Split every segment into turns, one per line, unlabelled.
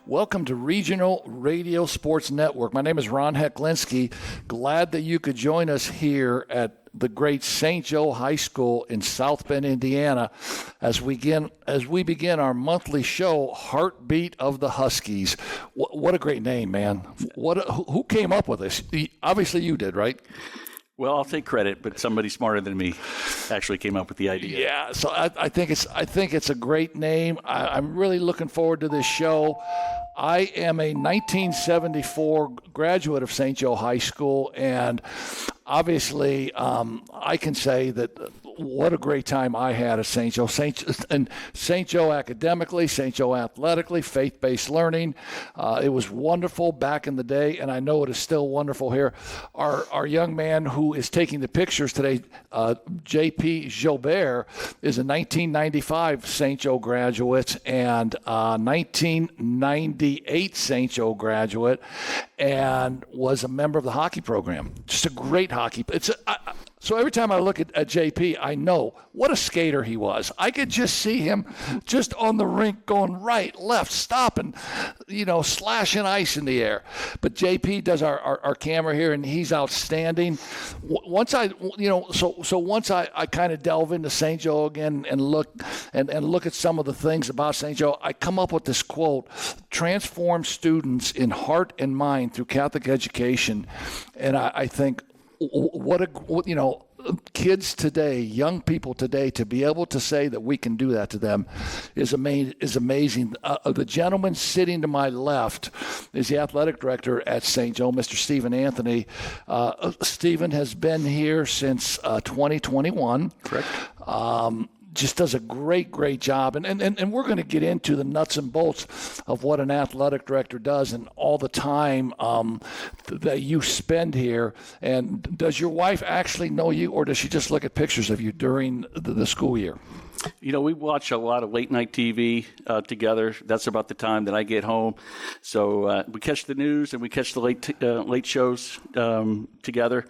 Welcome to Regional Radio Sports Network. My name is Ron Hecklinski. Glad that you could join us here at the great St. Joe High School in South Bend, Indiana, as we begin our monthly show, Heartbeat of the Huskies. What a great name, man. Who came up with this? Obviously you did, right?
Well, I'll take credit, but somebody smarter than me actually came up with the idea.
Yeah, so I think it's a great name. I'm really looking forward to this show. I am a 1974 graduate of St. Joe High School, and obviously I can say that what a great time I had at St. Joe. St. Joe academically, St. Joe athletically, faith-based learning. It was wonderful back in the day, and I know it is still wonderful here. Our young man who is taking the pictures today, J.P. Gilbert, is a 1995 St. Joe graduate and 1998 St. Joe graduate, and was a member of the hockey program. Just a great hockey. So every time I look at JP, I know what a skater he was. I could just see him just on the rink going right, left, stopping, slashing ice in the air. But JP does our camera here, and he's outstanding. Once I kind of delve into St. Joe again and look at some of the things about St. Joe, I come up with this quote: transform students in heart and mind through Catholic education. And I think, kids today, young people today, to be able to say that we can do that to them is amazing. The gentleman sitting to my left is the athletic director at St. Joe, Mr. Stephen Anthony. Stephen has been here since 2021.
Correct.
Just does a great job. And we're going to get into the nuts and bolts of what an athletic director does and all the time that you spend here. And does your wife actually know you, or does she just look at pictures of you during the school year?
We watch a lot of late night TV together. That's about the time that I get home. So we catch the news and we catch the late shows together.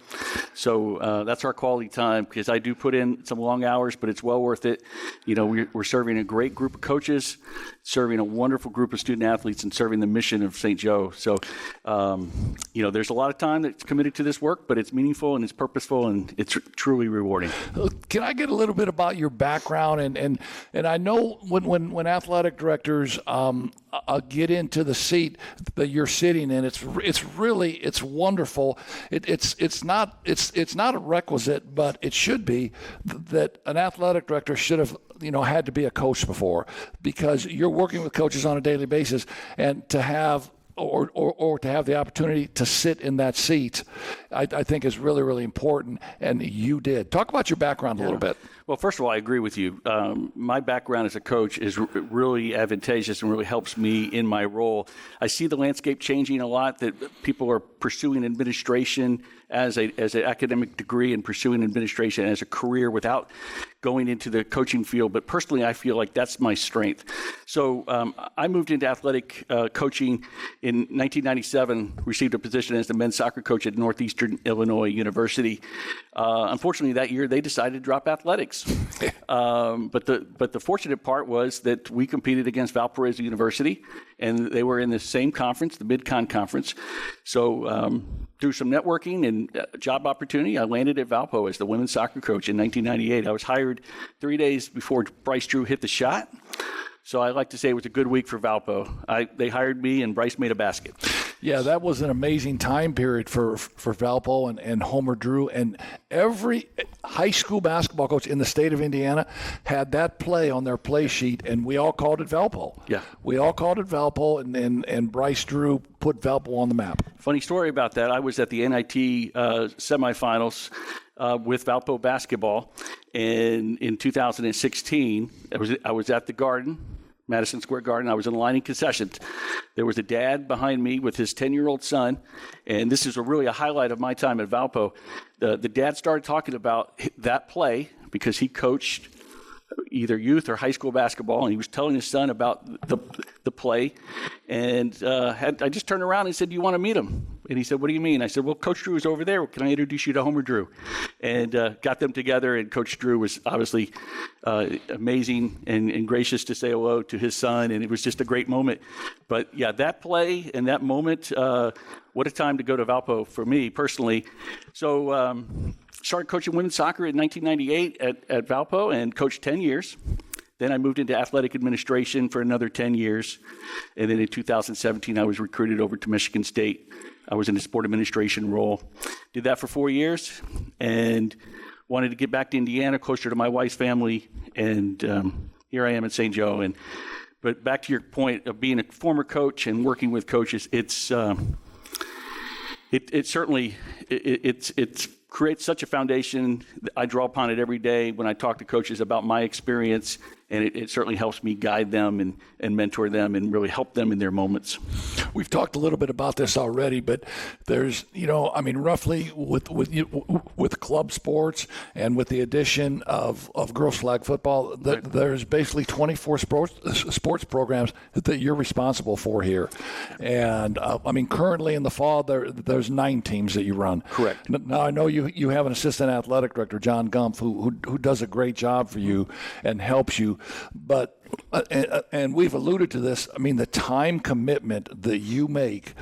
So that's our quality time, because I do put in some long hours, but it's well worth it. We're serving a great group of coaches, serving a wonderful group of student athletes, and serving the mission of St. Joe. So, there's a lot of time that's committed to this work, but it's meaningful and it's purposeful and it's truly rewarding.
Can I get a little bit about your background? And I know when athletic directors get into the seat that you're sitting in, it's wonderful. It's not a requisite, but it should be that an athletic director should have had to be a coach before, because you're working with coaches on a daily basis, and to have or to have the opportunity to sit in that seat, I think is really, really important, and you did. Talk about your background a little bit.
Well, first of all, I agree with you. My background as a coach is really advantageous and really helps me in my role. I see the landscape changing a lot, that people are pursuing administration as an academic degree and pursuing administration as a career without going into the coaching field. But personally, I feel like that's my strength. So I moved into athletic coaching in 1997, received a position as the men's soccer coach at Northeastern Illinois University. Unfortunately, that year they decided to drop athletics. But the fortunate part was that we competed against Valparaiso University, and they were in the same conference, the Mid-Con Conference. So through some networking and job opportunity, I landed at Valpo as the women's soccer coach in 1998. I was hired 3 days before Bryce Drew hit the shot. So I like to say it was a good week for Valpo. They hired me, and Bryce made a basket.
Yeah, that was an amazing time period for Valpo and Homer Drew. And every high school basketball coach in the state of Indiana had that play on their play sheet, and we all called it Valpo.
Yeah.
We all called it Valpo, and Bryce Drew put Valpo on the map.
Funny story about that. I was at the NIT semifinals with Valpo basketball, and in 2016, I was at the Garden, Madison Square Garden. I was in line in concessions. There was a dad behind me with his 10-year-old son, and this is really a highlight of my time at Valpo. The dad started talking about that play because he coached either youth or high school basketball, and he was telling his son about the play. And I just turned around and said, "Do you want to meet him?" And he said, what do you mean? I said, well, Coach Drew is over there. Can I introduce you to Homer Drew? And got them together, and Coach Drew was obviously amazing and gracious to say hello to his son, and it was just a great moment. But, yeah, that play and that moment, what a time to go to Valpo for me personally. So started coaching women's soccer in 1998 at Valpo and coached 10 years. Then I moved into athletic administration for another 10 years. And then in 2017, I was recruited over to Michigan State. I was in the sport administration role. Did that for 4 years and wanted to get back to Indiana, closer to my wife's family. And here I am at St. Joe. But back to your point of being a former coach and working with coaches, it certainly creates such a foundation. I draw upon it every day when I talk to coaches about my experience, and it certainly helps me guide them and mentor them and really help them in their moments.
We've talked a little bit about this already, but there's, roughly with club sports and with the addition of girls flag football, there's basically 24 sports programs that you're responsible for here. And currently in the fall, there's 9 teams that you run.
Correct.
Now I know you have an assistant athletic director, John Gumpf, who does a great job for you and helps you. But and we've alluded to this. The time commitment that you make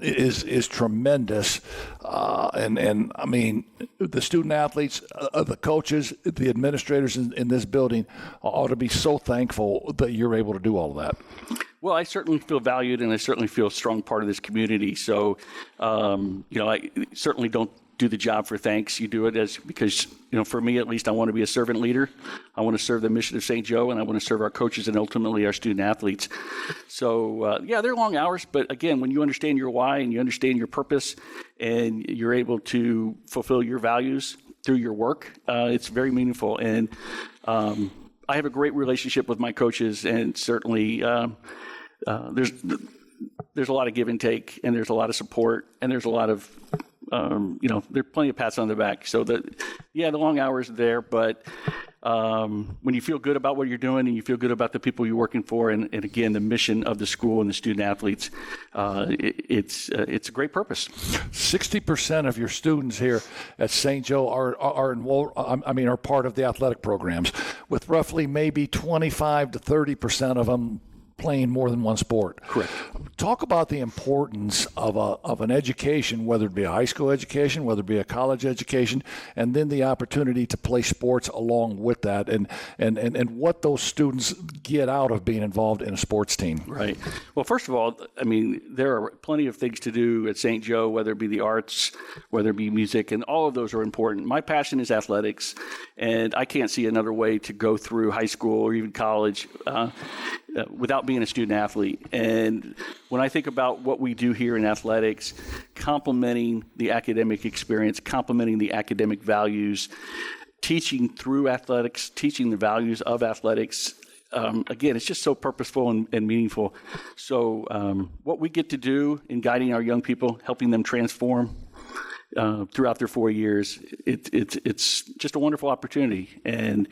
is tremendous. The student athletes, the coaches, the administrators in this building ought to be so thankful that you're able to do all of that.
Well, I certainly feel valued, and I certainly feel a strong part of this community. So, I certainly don't do the job for thanks. You do it because, for me at least, I want to be a servant leader. I want to serve the mission of St. Joe, and I want to serve our coaches and ultimately our student athletes. So, they're long hours, but again, when you understand your why and you understand your purpose and you're able to fulfill your values through your work, it's very meaningful. And I have a great relationship with my coaches, and certainly there's a lot of give and take, and there's a lot of support, and there's a lot of there's plenty of pats on the back. So the long hours are there, but when you feel good about what you're doing and you feel good about the people you're working for, and again, the mission of the school and the student athletes, it's a great purpose. 60%
of your students here at St. Joe are enrolled. Are part of the athletic programs, with roughly maybe 25 to 30% of them playing more than one sport.
Correct.
Talk about the importance of an education, whether it be a high school education, whether it be a college education, and then the opportunity to play sports along with that, and what those students get out of being involved in a sports team.
Right. Well, first of all, there are plenty of things to do at St. Joe, whether it be the arts, whether it be music, and all of those are important. My passion is athletics, and I can't see another way to go through high school or even college without being a student athlete. And when I think about what we do here in athletics, complementing the academic experience, complementing the academic values, teaching through athletics, teaching the values of athletics, again, it's just so purposeful and meaningful. So what we get to do in guiding our young people, helping them transform throughout their 4 years, it's just a wonderful opportunity. And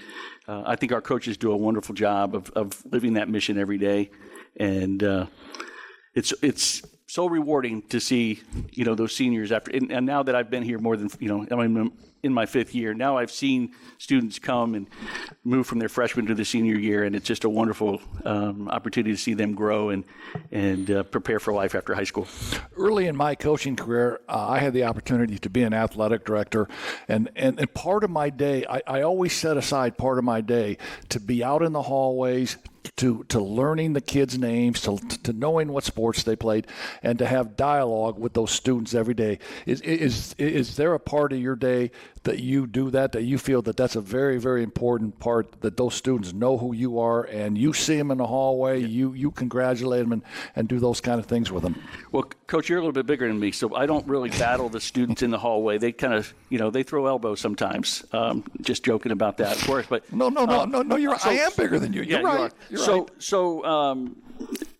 I think our coaches do a wonderful job of living that mission every day. And it's so rewarding to see, those seniors after, and now that I've been here more than, I'm in my 5th year, now I've seen students come and move from their freshman to the senior year, and it's just a wonderful opportunity to see them grow and prepare for life after high school.
Early in my coaching career, I had the opportunity to be an athletic director, and part of my day, I always set aside part of my day to be out in the hallways, to learning the kids' names, to knowing what sports they played, and to have dialogue with those students every day. Is there a part of your day that you do that you feel that's a very, very important part, that those students know who you are and you see them in the hallway, you congratulate them and do those kind of things with them?
Well, Coach, you're a little bit bigger than me, so I don't really battle the students in the hallway. They kind of, they throw elbows sometimes. Just joking about that, of course. But
no, you're right. I am bigger than you. You're right.
You're right.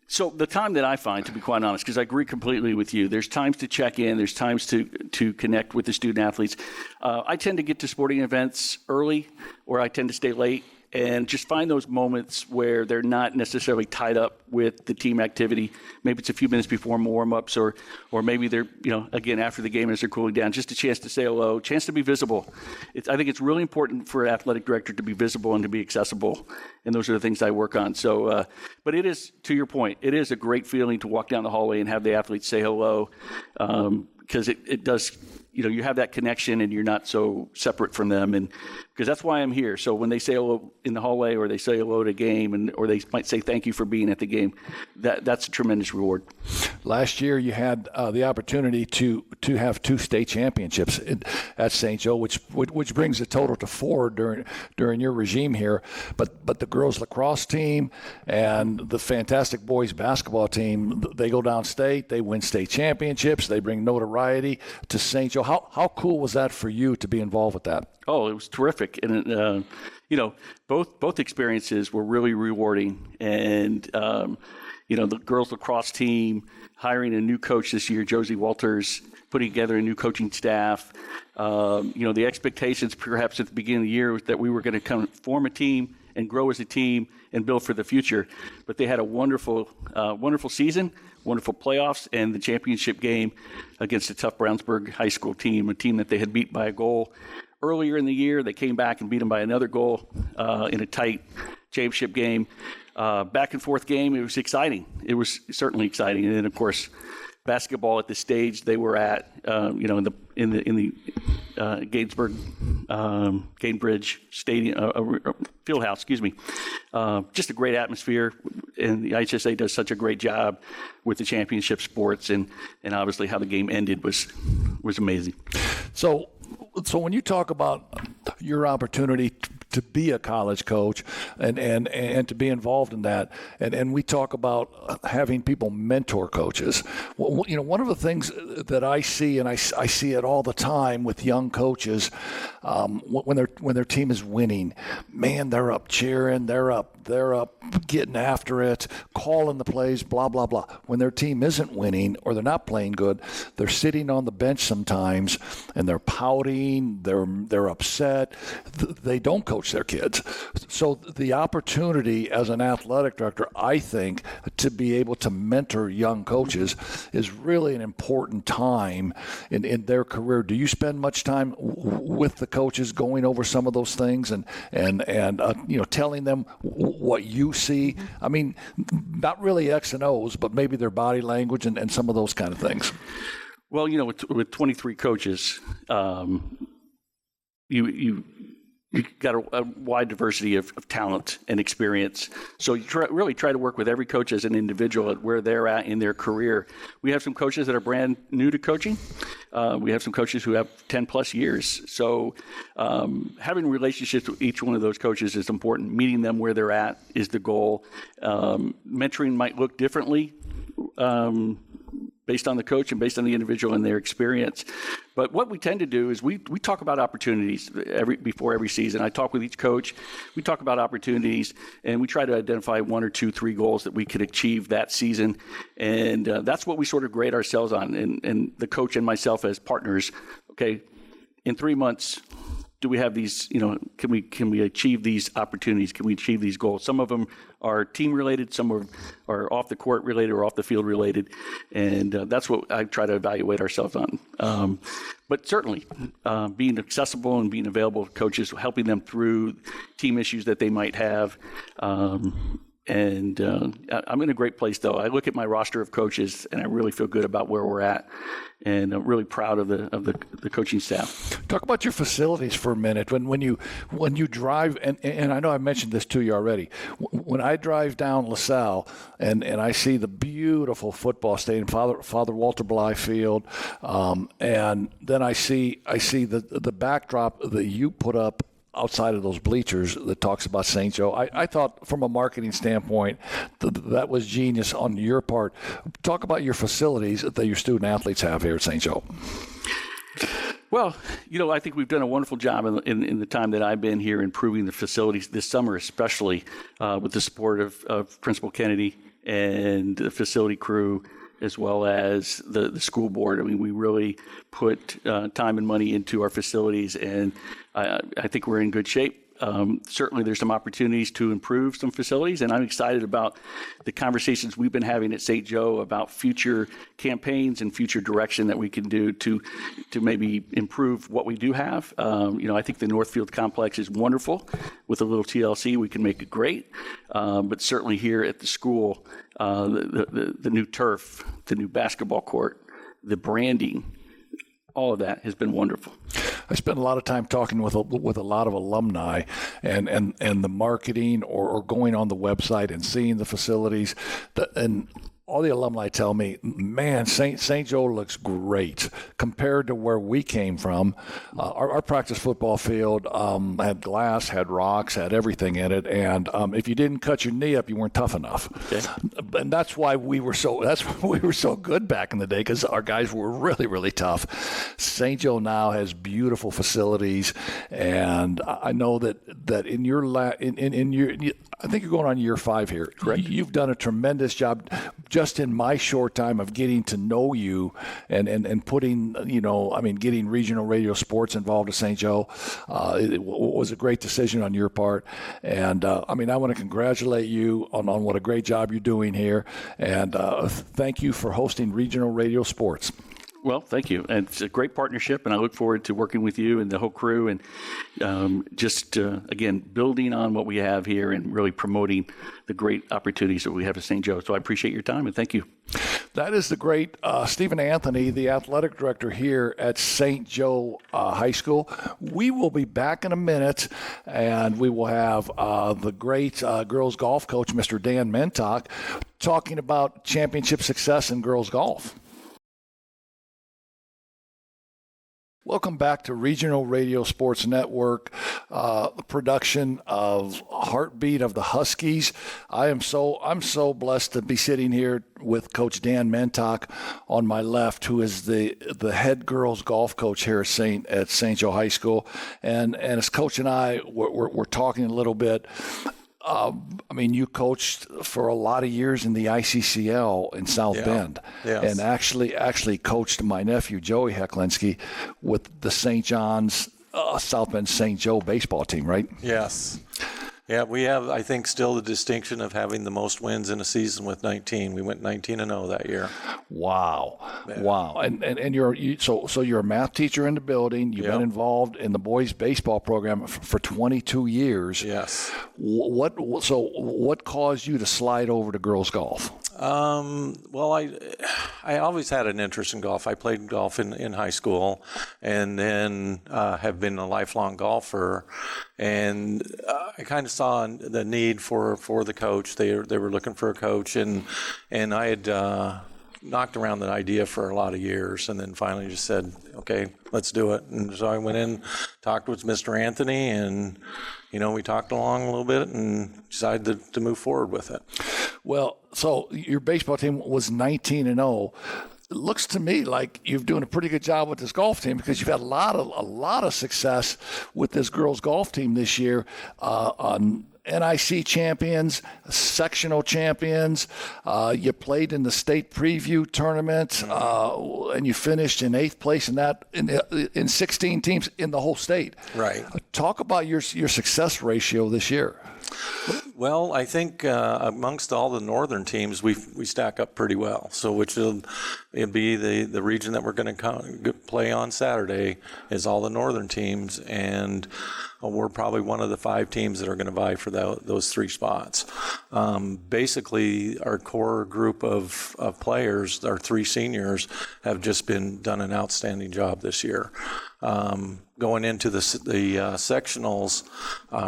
So the time that I find, to be quite honest, because I agree completely with you, there's times to check in, there's times to connect with the student athletes. I tend to get to sporting events early, or I tend to stay late. and just find those moments where they're not necessarily tied up with the team activity. Maybe it's a few minutes before warm-ups, or maybe they're, again, after the game as they're cooling down, just a chance to say hello, chance to be visible. I think it's really important for an athletic director to be visible and to be accessible, and those are the things I work on. So, but it is, to your point, it is a great feeling to walk down the hallway and have the athletes say hello, because it does, you have that connection and you're not so separate from them. And because that's why I'm here. So when they say hello in the hallway, or they say hello at a game, or they might say thank you for being at the game, that's a tremendous reward. Last
year you had the opportunity to have 2 state championships at St. Joe, which brings the total to 4 during your regime here. But the girls lacrosse team and the fantastic boys basketball team, they go downstate, they win state championships, they bring notoriety to St. Joe. How cool was that for you to be involved with that?
Oh, it was terrific. And, both experiences were really rewarding. And, the girls lacrosse team, hiring a new coach this year, Josie Walters, putting together a new coaching staff. The expectations perhaps at the beginning of the year was that we were going to come form a team and grow as a team and build for the future. But they had a wonderful season, wonderful playoffs, and the championship game against a tough Brownsburg High School team, a team that they had beat by a goal earlier in the year. They came back and beat them by another goal in a tight championship game. Back and forth game. It was exciting. It was certainly exciting. And then, of course, basketball at the stage they were at, in the Gainbridge Stadium, Fieldhouse, just a great atmosphere, and the IHSA does such a great job with the championship sports, and obviously how the game ended was amazing. So when you talk about your opportunity to be a college coach and to be involved in that, and we talk about having people mentor coaches. One of the things that I see, and I see it all the time with young coaches, when their team is winning, man, they're up cheering, they're up getting after it, calling the plays, blah blah blah. When their team isn't winning or they're not playing good, they're sitting on the bench sometimes and they're pouting, they're upset. They don't coach their kids. So the opportunity as an athletic director, I think, to be able to mentor young coaches is really an important time in their career. Do you spend much time with the coaches going over some of those things and telling them what you see? I mean, not really X and O's, but maybe their body language and some of those kind of things. Well, with 23 coaches, you got a wide diversity of talent and experience. So you really try to work with every coach as an individual at where they're at in their career. We have some coaches that are brand new to coaching. We have some coaches who have 10 plus years. So having relationships with each one of those coaches is important. Meeting them where they're at is the goal. Mentoring might look differently based on the coach and based on the individual and their experience. But what we tend to do is we talk about opportunities before every season. I talk with each coach. We talk about opportunities, and we try to identify 1 or 2, 3 goals that we could achieve that season. And that's what we sort of grade ourselves on, and the coach and myself as partners. Okay, in 3 months, do we have these, can we achieve these opportunities? Can we achieve these goals? Some of them are team related, some are off the court related or off the field related. And that's what I try to evaluate ourselves on. But certainly being accessible and being available to coaches, helping them through team issues that they might have. And I'm in a great place, though. I look at my roster of coaches, and I really feel good about where we're at, and I'm really proud of the coaching staff.
Talk about your facilities for a minute. When you drive, and I know I mentioned this to you already. When I drive down LaSalle and I see the beautiful football stadium, Father Walter Bly Field, and then I see the backdrop that you put up outside of those bleachers that talks about St. Joe. I thought from a marketing standpoint that was genius on your part. Talk about your facilities that your student athletes have here at St. Joe.
Well, I think we've done a wonderful job in the time that I've been here improving the facilities this summer, especially with the support of Principal Kennedy and the facility crew, as well as the school board. I mean, we really put time and money into our facilities, and I think we're in good shape. certainly there's some opportunities to improve some facilities, and I'm excited about the conversations we've been having at St. Joe about future campaigns and future direction that we can do to maybe improve what we do have. I think the Northfield complex is wonderful. With a little TLC, we can make it great. But certainly here at the school, the new turf, the new basketball court, the branding, all of that has been wonderful.
I spent a lot of time talking with a lot of alumni, and the marketing or going on the website and seeing the facilities, and all the alumni tell me, man, St. Joe looks great compared to where we came from. Our practice football field had glass, had rocks, had everything in it, and if you didn't cut your knee up, you weren't tough enough. Okay. And that's why we were so good back in the day, because our guys were really, really tough. St. Joe now has beautiful facilities, and I know that in your I think you're going on year 5 here. Correct. You've done a tremendous job just in my short time of getting to know you and putting, getting regional radio sports involved at St. Joe. It was a great decision on your part. And, I want to congratulate you on what a great job you're doing here. And thank you for hosting regional radio sports.
Well, thank you. And it's a great partnership, and I look forward to working with you and the whole crew and again, building on what we have here and really promoting the great opportunities that we have at St. Joe. So I appreciate your time, and thank you.
That is the great Stephen Anthony, the athletic director here at St. Joe High School. We will be back in a minute, and we will have the great girls golf coach, Mr. Dan Mentock, talking about championship success in girls golf. Welcome back to Regional Radio Sports Network, production of Heartbeat of the Huskies. I'm so blessed to be sitting here with Coach Dan Mentock on my left, who is the head girls golf coach here at St. Joe High School. And as Coach and I we're talking a little bit. You coached for a lot of years in the ICCL in South Bend, and actually coached my nephew Joey Hecklinski with the St. John's South Bend St. Joe baseball team, right?
Yes. Yeah, we have, I think, still the distinction of having the most wins in a season with 19. We went 19-0 that year.
Wow,
yeah.
Wow! And you're a math teacher in the building. You've been involved in the boys' baseball program for 22 years.
Yes.
What caused you to slide over to girls golf?
Well, I always had an interest in golf. I played golf in high school, and then have been a lifelong golfer. And I kind of saw the need for the coach. They were looking for a coach, and I had knocked around the idea for a lot of years, and then finally just said, okay, let's do it. And so I went in, talked with Mr. Anthony, and we talked along a little bit and decided to move forward with it.
Well, so your baseball team was 19-0. It looks to me like you're doing a pretty good job with this golf team, because you've had a lot of success with this girls golf team this year. On NIC champions, sectional champions. You played in the state preview tournament, and you finished in 8th place in that in 16 teams in the whole state.
Right.
Talk about your success ratio this year.
Well, I think amongst all the northern teams, we stack up pretty well. So it'll be the region that we're going to play on Saturday is all the northern teams, and we're probably one of the 5 teams that are going to vie for those 3 spots. Basically, our core group of players, our 3 seniors, have just done an outstanding job this year. Going into the sectionals,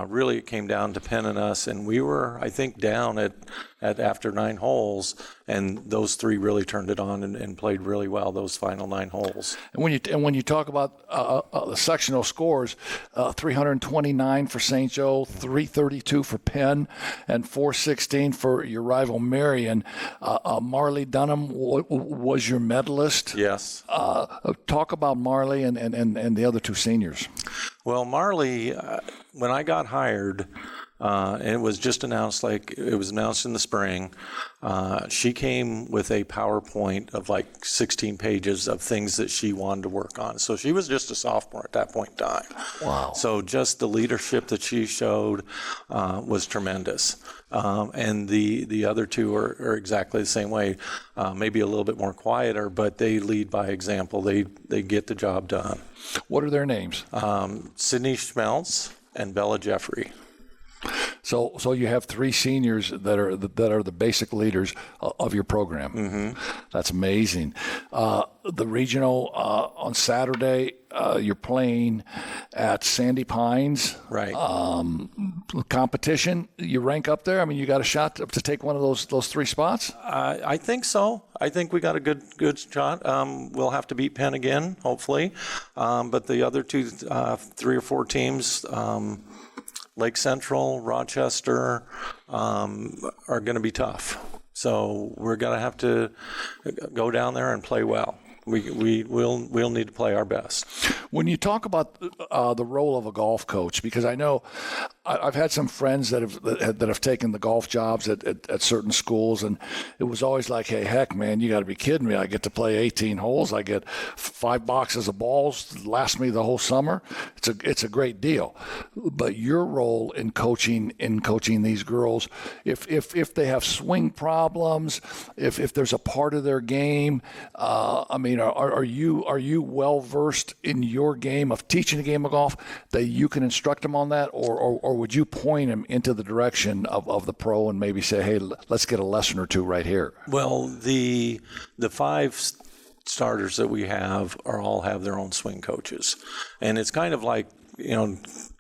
really it came down to Penn and us, and we were, I think, down at after 9 holes, and those 3 really turned it on and played really well those final 9 holes.
And when you talk about the sectional scores, 329 for St. Joe, 332 for Penn, and 416 for your rival Marion. Marley Dunham was your medalist.
Yes.
Talk about Marley and the other 2 seniors.
Well, Marley, when I got hired, and it was just announced, like it was announced in the spring. She came with a PowerPoint of like 16 pages of things that she wanted to work on. So she was just a sophomore at that point in time.
Wow.
So just the leadership that she showed was tremendous. And the other two are exactly the same way, maybe a little bit more quieter, but they lead by example. They get the job done.
What are their names?
Sydney Schmelz and Bella Jeffrey.
So you have 3 seniors that are the basic leaders of your program.
Mm-hmm.
That's amazing. The regional on Saturday, you're playing at Sandy Pines.
Right.
Competition. You rank up there. I mean, you got a shot to take one of those 3 spots.
I think so. I think we got a good shot. We'll have to beat Penn again, hopefully. But the other 3 or 4 teams. Lake Central, Rochester, are going to be tough. So we're going to have to go down there and play well. We'll need to play our best.
When you talk about the role of a golf coach, because I know I've had some friends that have taken the golf jobs at certain schools, and it was always like, hey, heck, man, you got to be kidding me. I get to play 18 holes. I get 5 boxes of balls, last me the whole summer. It's a great deal. But your role in coaching these girls, if they have swing problems, if there's a part of their game, I mean, are you well versed in your game of teaching a game of golf that you can instruct them on that, or would you point them into the direction of the pro and maybe say, hey, let's get a lesson or 2 right here?
Well, the 5 starters that we all have their own swing coaches, and it's kind of like,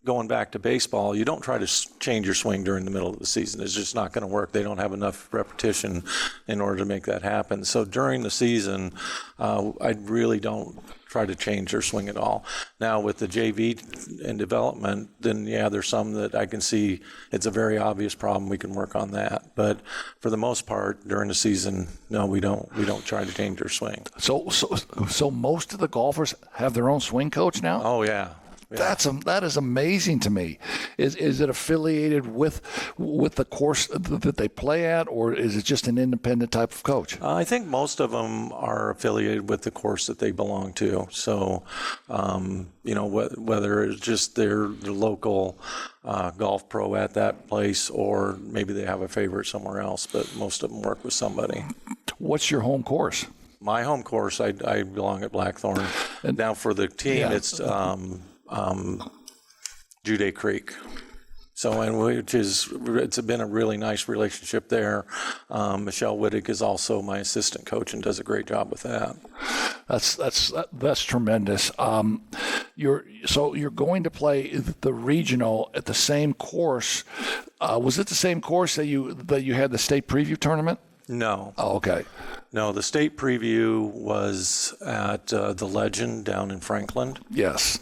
going back to baseball, you don't try to change your swing during the middle of the season. It's just not going to work. They don't have enough repetition in order to make that happen. So during the season, I really don't try to change their swing at all. Now with the JV and development, then there's some that I can see it's a very obvious problem. We can work on that. But for the most part, during the season, no, we don't try to change their swing.
So most of the golfers have their own swing coach now?
Oh yeah. Yeah.
That is amazing to me. Is it affiliated with the course that they play at, or is it just an independent type of coach?
I think most of them are affiliated with the course that they belong to. So, whether it's just their local golf pro at that place, or maybe they have a favorite somewhere else, but most of them work with somebody.
What's your home course?
My home course, I belong at Blackthorn. And now for the team, it's Jude Creek. So, it's been a really nice relationship there. Michelle Wittig is also my assistant coach and does a great job with that.
That's tremendous. You're going to play the regional at the same course. Was it the same course that you had the state preview tournament?
No.
Oh, okay.
No, the state preview was at the Legend down in Franklin.
Yes.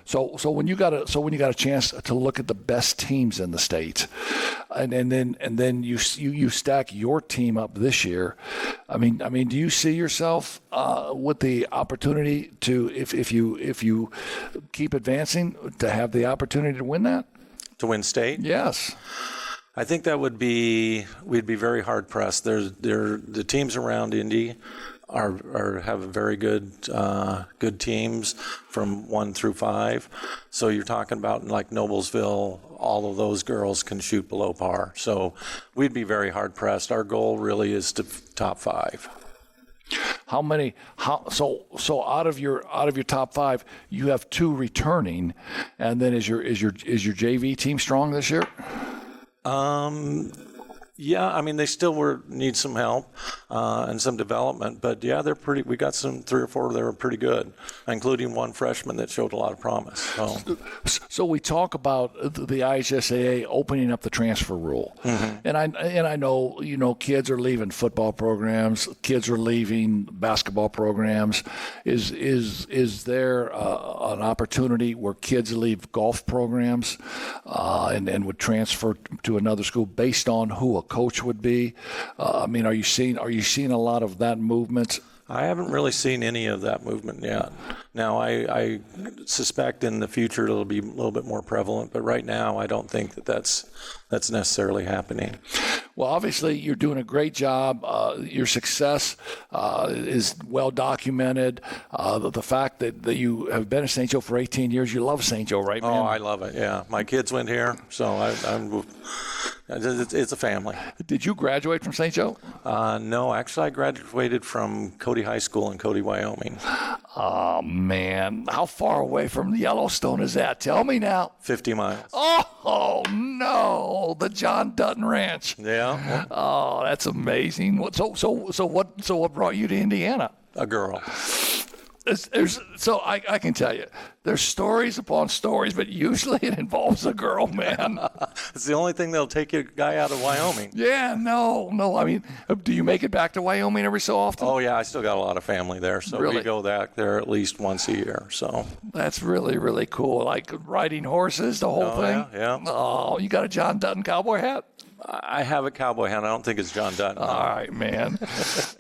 So when you got a chance to look at the best teams in the state, and then you stack your team up this year. I mean, do you see yourself with the opportunity to, if you keep advancing, to have the opportunity to win that?
To win state?
Yes.
I think we'd be very hard pressed. The teams around Indy have very good teams from 1 through 5. So you're talking about like Noblesville, all of those girls can shoot below par. So we'd be very hard pressed. Our goal really is to top 5. So out of your top 5, you have 2 returning, and then is your JV team strong this year? Yeah, I mean, they still need some help and some development, but yeah, they're pretty. We got 3 or 4 that are pretty good, including one freshman that showed a lot of promise.
So we talk about the IHSAA opening up the transfer rule, and I know kids are leaving football programs, kids are leaving basketball programs. Is there an opportunity where kids leave golf programs and would transfer to another school based on who a coach would be? I mean, are you seeing a lot of that movement?
I haven't really seen any of that movement yet. Now, I suspect in the future it'll be a little bit more prevalent, but right now I don't think that's necessarily happening.
Well, obviously, you're doing a great job. Your success is well documented. The fact that you have been at St. Joe for 18 years, you love St. Joe, right, man?
Oh, I love it, yeah. My kids went here, so it's a family.
Did you graduate from St. Joe?
No, actually, I graduated from Cody High School in Cody, Wyoming.
Oh, man. How far away from Yellowstone is that? Tell me now.
50 miles.
Oh, no. The John Dutton Ranch.
Yeah.
Oh, that's amazing. So what brought you to Indiana?
A girl.
So I can tell you, there's stories upon stories, but usually it involves a girl, man.
It's the only thing that'll take a guy out of Wyoming.
Yeah, no. I mean, do you make it back to Wyoming every so often?
Oh, yeah, I still got a lot of family there, so
Really?
we go back there at least once a year. So
That's really, really cool. Like riding horses, the whole thing?
Yeah.
Oh, you got a John Dutton cowboy hat?
I have a cowboy hat. I don't think it's John Dutton.
All right, man.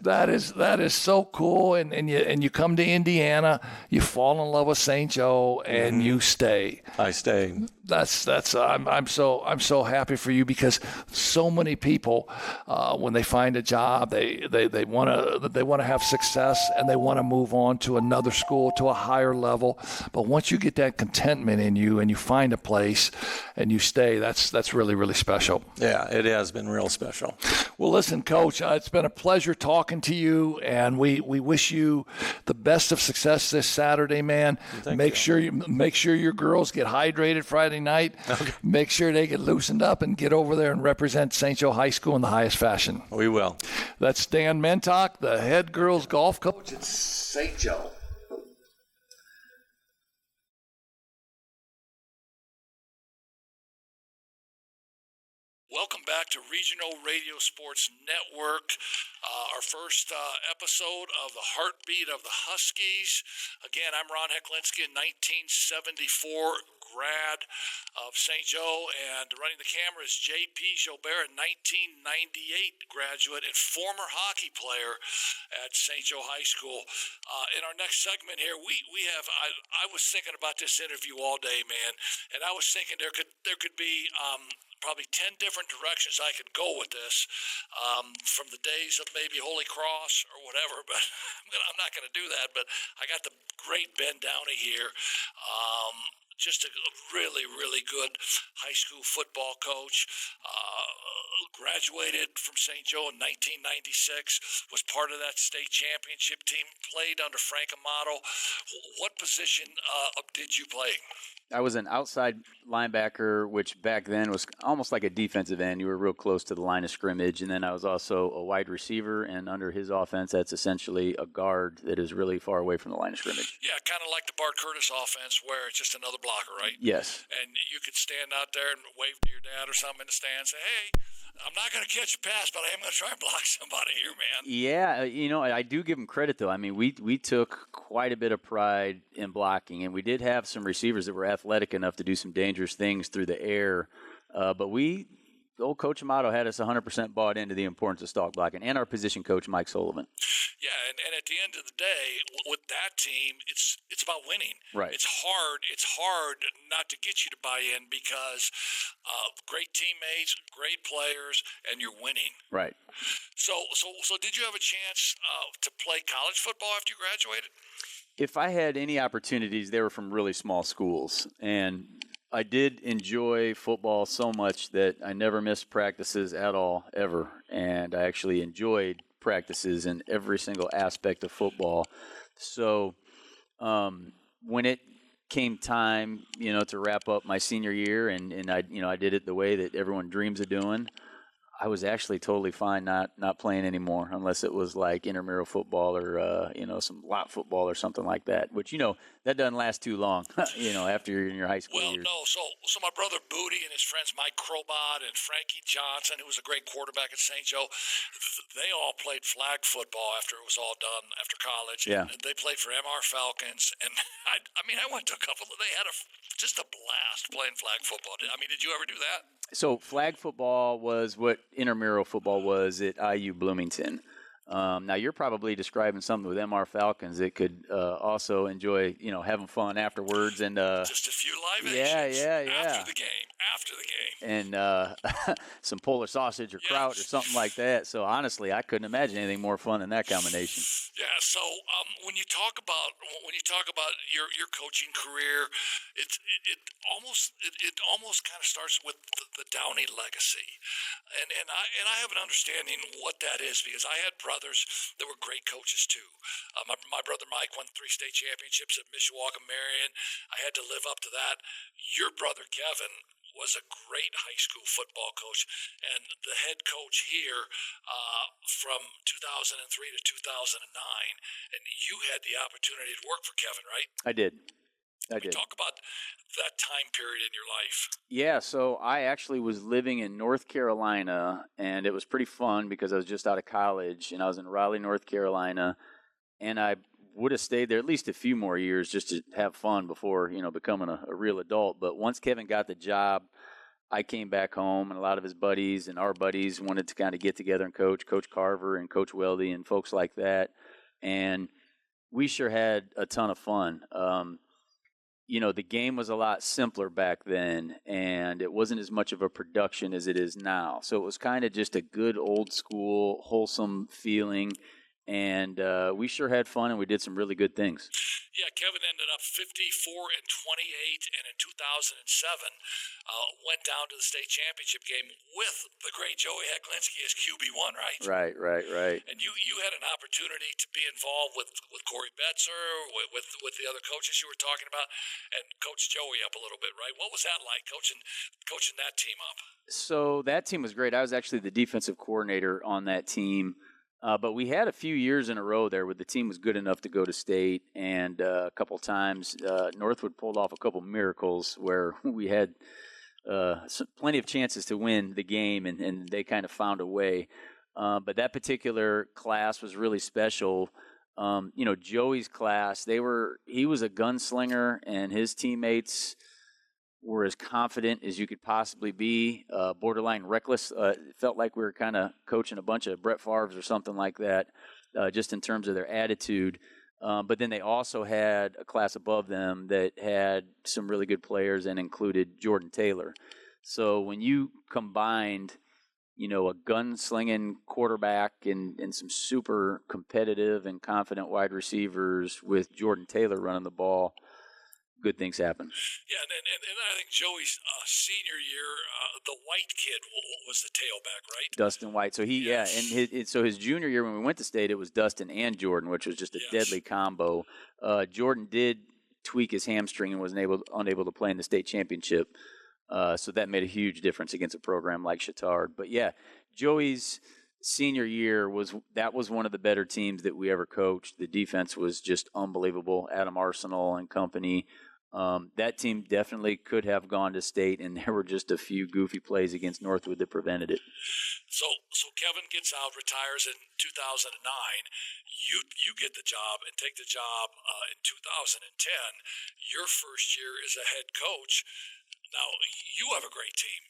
That is so cool. And you come to Indiana, you fall in love with St. Joe, and you stay.
I stay.
I'm so happy for you, because so many people when they find a job, they want to have success, and they want to move on to another school, to a higher level. But once you get that contentment in you and you find a place and you stay, that's really, really special.
Yeah, it has been real special.
Well, listen, Coach, it's been a pleasure talking to you, and we wish you the best of success this Saturday, man. Make sure your girls get hydrated Friday night.
Okay.
Make sure they get loosened up and get over there and represent St. Joe High School in the highest fashion.
We will.
That's Dan Mentock, the head girls golf coach at St. Joe. Welcome back to Regional Radio Sports Network, our first episode of the Heartbeat of the Huskies. Again, I'm Ron Hecklinski, a 1974 grad of St. Joe, and running the camera is J.P. Gilbert, a 1998 graduate and former hockey player at St. Joe High School. In our next segment here, we have, I was thinking about this interview all day, man, and I was thinking there could be probably 10 different directions I could go with this, from the days of maybe Holy Cross or whatever, but I'm not going to do that. But I got the great Ben Downey here, just a really, really good high school football coach, graduated from St. Joe in 1996, was part of that state championship team, played under Frank Amato. What position did you play?
I was an outside linebacker, which back then was almost like a defensive end. You were real close to the line of scrimmage. And then I was also a wide receiver, and under his offense, that's essentially a guard that is really far away from the line of scrimmage.
Yeah, kind of like the Bart Curtis offense, where it's just another blocker, right?
Yes.
And you could stand out there and wave to your dad or something in the stands, say, hey, I'm not going to catch a pass, but I am going to try and block somebody here, man.
Yeah, I do give him credit, though. I mean, we took quite a bit of pride in blocking, and we did have some receivers that were athletic enough to do some dangerous things through the air. But old Coach Amato had us 100% bought into the importance of stalk blocking, and our position coach, Mike Sullivan.
Yeah, and at the end of the day, with that team, it's about winning.
Right.
It's hard not to get you to buy in, because great teammates, great players, and you're winning.
Right.
So did you have a chance to play college football after you graduated?
If I had any opportunities, they were from really small schools, and I did enjoy football so much that I never missed practices at all, ever. And I actually enjoyed practices in every single aspect of football. So when it came time, to wrap up my senior year, and I did it the way that everyone dreams of doing, I was actually totally fine not playing anymore, unless it was like intramural football or some lot football or something like that. Which that doesn't last too long, after you're in your high school years.
No. So my brother Booty and his friends Mike Crobot and Frankie Johnson, who was a great quarterback at St. Joe, they all played flag football after it was all done after college.
Yeah.
And they played for MR Falcons, and I went to a couple. They had just a blast playing flag football. Did you ever do that?
So flag football was what intramural football was at IU Bloomington. Now you're probably describing something with MR Falcons that could also enjoy, having fun afterwards and
Just a few libations after the game.
And some Polar sausage or kraut or something like that. So honestly, I couldn't imagine anything more fun than that combination.
Yeah. So when you talk about your coaching career, it almost kind of starts with the Downey legacy, and I have an understanding what that is because I had brothers that were great coaches too. My brother Mike won 3 state championships at Mishawaka Marion. I had to live up to that. Your brother Kevin was a great high school football coach and the head coach here from 2003 to 2009. And you had the opportunity to work for Kevin, right?
I did.
Talk about that time period in your life.
Yeah, so I actually was living in North Carolina, and it was pretty fun because I was just out of college, and I was in Raleigh, North Carolina, and I would have stayed there at least a few more years just to have fun before, becoming a real adult. But once Kevin got the job, I came back home, and a lot of his buddies and our buddies wanted to kind of get together and Coach Carver and Coach Weldy and folks like that. And we sure had a ton of fun. The game was a lot simpler back then, and it wasn't as much of a production as it is now. So it was kind of just a good old school, wholesome feeling. And we sure had fun, and we did some really good things.
Yeah, Kevin ended up 54-28, and in 2007 went down to the state championship game with the great Joey Hecklinski as QB1, right?
Right.
And you had an opportunity to be involved with Corey Betzer, with the other coaches you were talking about, and coach Joey up a little bit, right? What was that like, coaching that team up?
So that team was great. I was actually the defensive coordinator on that team. But we had a few years in a row there where the team was good enough to go to state, and a couple times Northwood pulled off a couple miracles where we had plenty of chances to win the game, and they kind of found a way. But that particular class was really special. Joey's class, he was a gunslinger, and his teammates were as confident as you could possibly be, borderline reckless. It felt like we were kind of coaching a bunch of Brett Favres or something like that, just in terms of their attitude. But then they also had a class above them that had some really good players and included Jordan Taylor. So when you combined, a gunslinging quarterback and some super competitive and confident wide receivers with Jordan Taylor running the ball, good things happen.
Yeah, and I think Joey's senior year, the White kid was the tailback, right?
Dustin White. So so his junior year when we went to state, it was Dustin and Jordan, which was just a deadly combo. Jordan did tweak his hamstring and was unable to play in the state championship. So that made a huge difference against a program like Chittard. But yeah, Joey's senior year was one of the better teams that we ever coached. The defense was just unbelievable. Adam Arsenal and company. That team definitely could have gone to state, and there were just a few goofy plays against Northwood that prevented it.
So Kevin gets out, retires in 2009. You get the job and take the job in 2010. Your first year as a head coach. Now, you have a great team.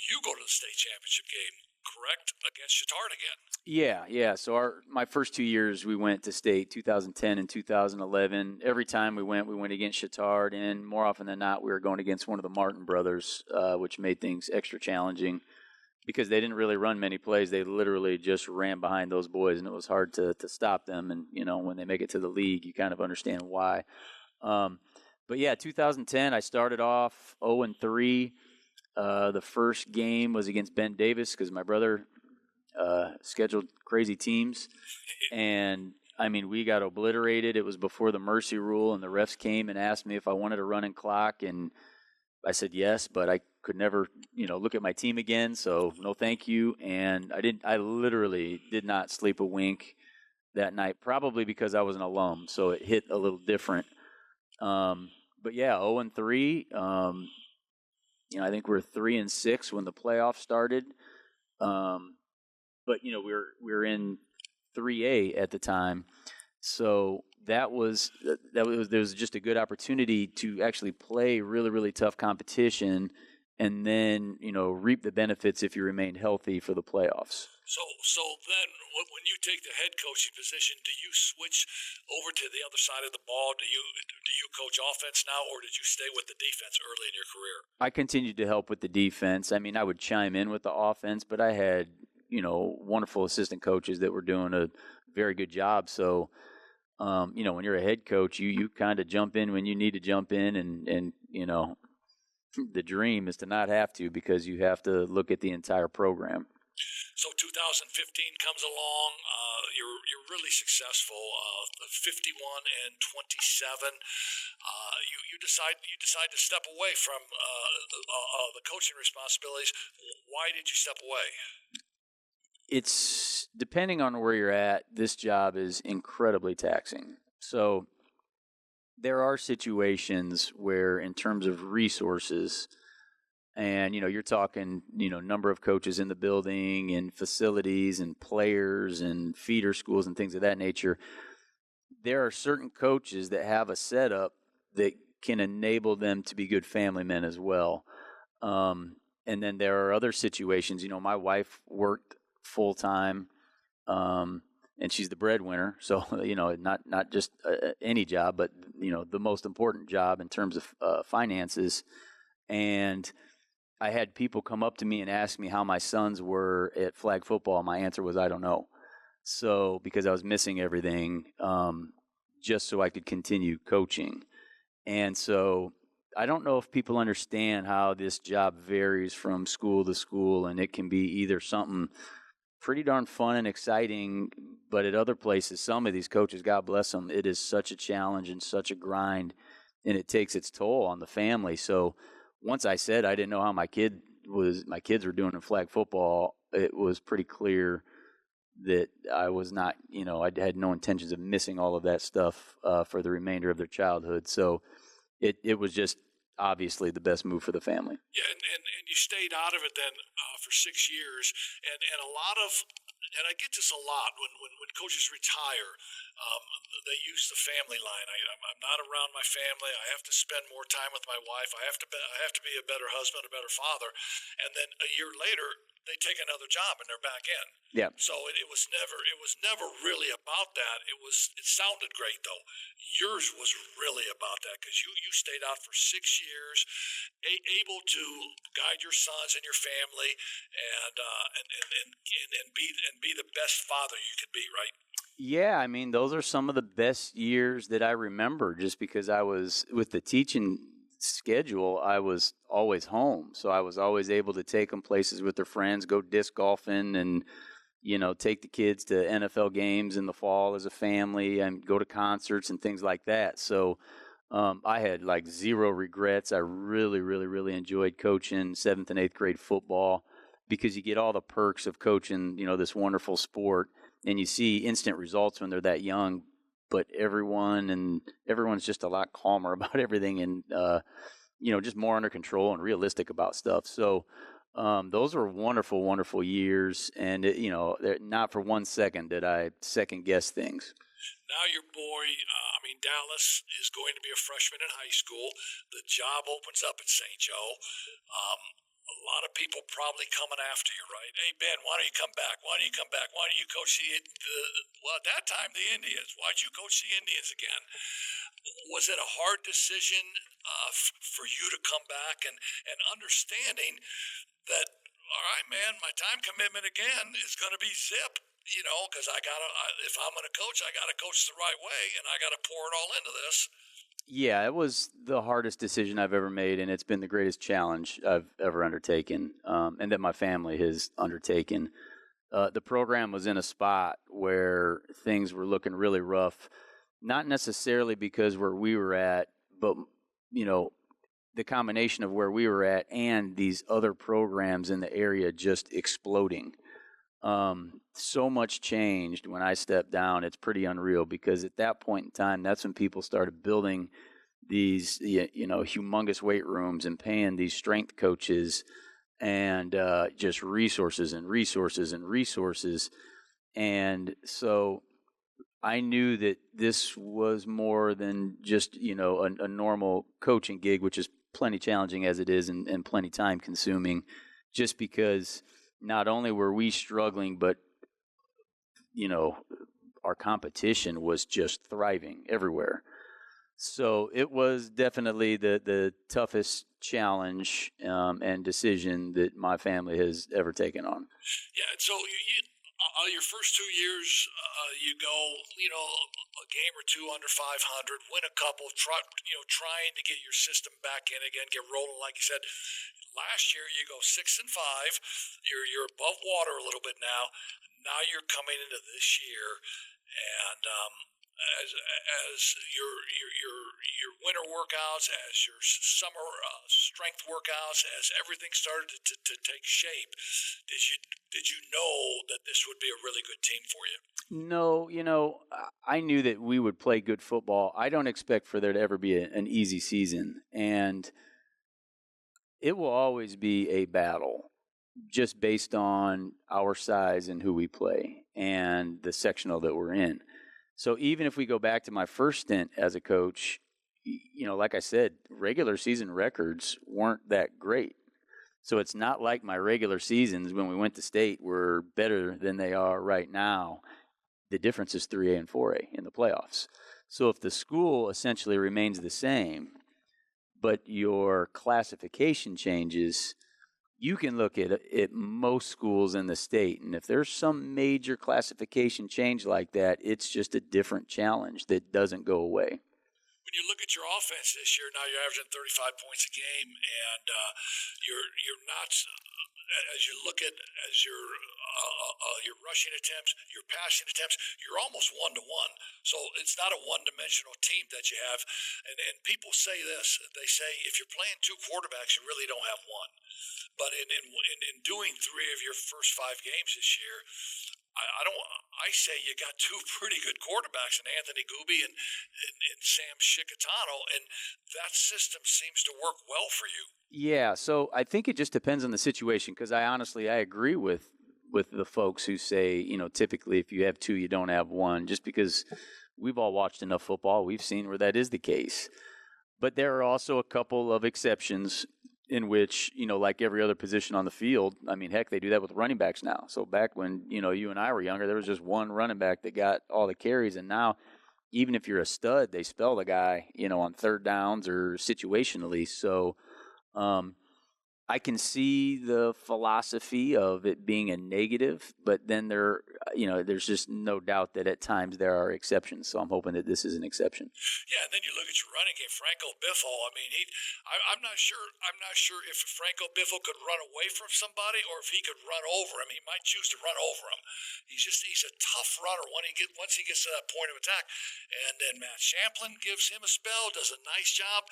You go to the state championship game, correct, against Chittard again.
Yeah. So my first 2 years, we went to state, 2010 and 2011. Every time we went against Chittard, and more often than not, we were going against one of the Martin brothers, which made things extra challenging because they didn't really run many plays. They literally just ran behind those boys, and it was hard to stop them. And, when they make it to the league, you kind of understand why. But yeah, 2010, I started off 0-3. The first game was against Ben Davis because my brother scheduled crazy teams. And, we got obliterated. It was before the mercy rule, and the refs came and asked me if I wanted a running clock. And I said yes, but I could never, look at my team again. So no thank you. And I literally did not sleep a wink that night, probably because I was an alum. So it hit a little different. But yeah, 0-3. I think we were 3-6 when the playoffs started. But we were in 3A at the time, so there was just a good opportunity to actually play really, really tough competition and then, reap the benefits if you remain healthy for the playoffs.
So then, when you take the head coaching position, do you switch over to the other side of the ball? Do you coach offense now, or did you stay with the defense early in your career?
I continued to help with the defense. I mean, I would chime in with the offense, but I had, wonderful assistant coaches that were doing a very good job. So, when you're a head coach, you kind of jump in when you need to jump in, and the dream is to not have to, because you have to look at the entire program.
So 2015 comes along. You're really successful. 51 and 27. You decide to step away from the coaching responsibilities. Why did you step away?
It's depending on where you're at. This job is incredibly taxing. So there are situations where, in terms of resources, and, you're talking, number of coaches in the building and facilities and players and feeder schools and things of that nature. There are certain coaches that have a setup that can enable them to be good family men as well. And then there are other situations. My wife worked full time, and she's the breadwinner. So, not just any job, but, the most important job in terms of finances. And I had people come up to me and ask me how my sons were at flag football. My answer was, I don't know. So, because I was missing everything, just so I could continue coaching. And so I don't know if people understand how this job varies from school to school, and it can be either something pretty darn fun and exciting, but at other places, some of these coaches, God bless them, it is such a challenge and such a grind, and it takes its toll on the family. So once I said I didn't know how my kids were doing in flag football, it was pretty clear that I was not, I had no intentions of missing all of that stuff for the remainder of their childhood. So it was just obviously the best move for the family.
Yeah, and you stayed out of it then for 6 years, and a lot of, and I get this a lot when coaches retire, they use the family line. I'm not around my family. I have to spend more time with my wife. I have to be a better husband, a better father, and then a year later they take another job and they're back in.
Yeah.
So it was never really about that. It sounded great though. Yours was really about that, because you stayed out for 6 years, able to guide your sons and your family, and be the best father you could be, right?
Yeah, I mean, those are some of the best years that I remember, just because I was, with the teaching schedule, I was always home. So I was always able to take them places with their friends, go disc golfing, and, take the kids to NFL games in the fall as a family, and go to concerts and things like that. So I had like zero regrets. I really, really, really enjoyed coaching 7th and 8th grade football, because you get all the perks of coaching, this wonderful sport, and you see instant results when they're that young. But everyone's just a lot calmer about everything, and just more under control and realistic about stuff. So those were wonderful, wonderful years, and not for 1 second did I second guess things.
Now your boy, Dallas is going to be a freshman in high school. The job opens up at St. Joe. A lot of people probably coming after you, right? Hey, Ben, why don't you come back? Why don't you come back? Why don't you coach well, at that time, the Indians. Why'd you coach the Indians again? Was it a hard decision for you to come back, and understanding that, all right, man, my time commitment again is going to be zip, because if I'm going to coach, I got to coach the right way, and I got to pour it all into this.
Yeah, it was the hardest decision I've ever made, and it's been the greatest challenge I've ever undertaken, and that my family has undertaken. The program was in a spot where things were looking really rough, not necessarily because where we were at, but, the combination of where we were at and these other programs in the area just exploding. So much changed when I stepped down. It's pretty unreal, because at that point in time, that's when people started building these, humongous weight rooms and paying these strength coaches, and just resources and resources and resources. And so I knew that this was more than just, a normal coaching gig, which is plenty challenging as it is and plenty time consuming, just because not only were we struggling, but, our competition was just thriving everywhere. So it was definitely the toughest challenge and decision that my family has ever taken on.
Yeah, and so your first 2 years, you go, a game or two under 500, win a couple, trying to get your system back in again, get rolling, like you said. Last year, you go 6-5. You're above water a little bit now. Now you're coming into this year, and as your winter workouts, as your summer strength workouts, as everything started to take shape, did you know that this would be a really good team for you?
No, I knew that we would play good football. I don't expect for there to ever be an easy season, and it will always be a battle just based on our size and who we play and the sectional that we're in. So even if we go back to my first stint as a coach, like I said, regular season records weren't that great. So it's not like my regular seasons when we went to state were better than they are right now. The difference is 3A and 4A in the playoffs. So if the school essentially remains the same, but your classification changes, you can look at most schools in the state, and if there's some major classification change like that, it's just a different challenge that doesn't go away.
When you look at your offense this year, now you're averaging 35 points a game, and you're not. As you look at your rushing attempts, your passing attempts, you're almost 1-1. So it's not a one-dimensional team that you have. And people say this. They say if you're playing two quarterbacks, you really don't have one. But in doing 3 of your first 5 games this year, I say you got 2 pretty good quarterbacks in Anthony Gooby and Sam Shikatano, and that system seems to work well for you.
Yeah, so I think it just depends on the situation, because I agree with the folks who say, typically if you have 2, you don't have 1, just because we've all watched enough football. We've seen where that is the case. But there are also a couple of exceptions in which, like every other position on the field, I mean, heck, they do that with running backs now. So back when, you and I were younger, there was just one running back that got all the carries. And now, even if you're a stud, they spell the guy, on third downs or situationally. So I can see the philosophy of it being a negative, but then there's just no doubt that at times there are exceptions. So I'm hoping that this is an exception.
Yeah, and then you look at your running game, Franco Biffle. I mean, I'm not sure if Franco Biffle could run away from somebody or if he could run over him. He might choose to run over him. He's a tough runner once he gets to that point of attack. And then Matt Champlin gives him a spell, does a nice job.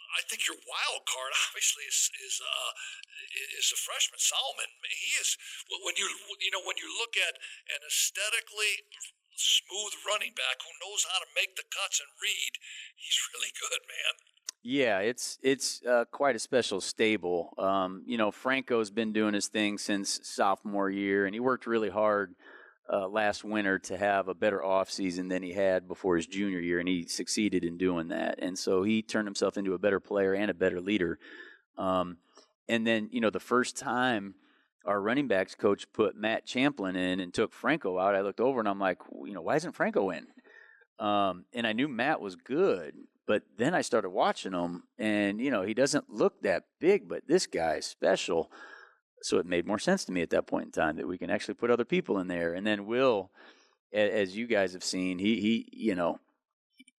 I think your wild card obviously is the freshman Solomon. He is when you look at an aesthetically smooth running back who knows how to make the cuts and read. He's really good, man.
Yeah, it's quite a special stable. Franco's been doing his thing since sophomore year, and he worked really hard last winter to have a better offseason than he had before his junior year, and he succeeded in doing that. And so he turned himself into a better player and a better leader. And then, the first time our running backs coach put Matt Champlin in and took Franco out, I looked over and I'm like, why isn't Franco in? And I knew Matt was good, but then I started watching him, and, he doesn't look that big, but this guy is special. So it made more sense to me at that point in time that we can actually put other people in there. And then Will, as you guys have seen, he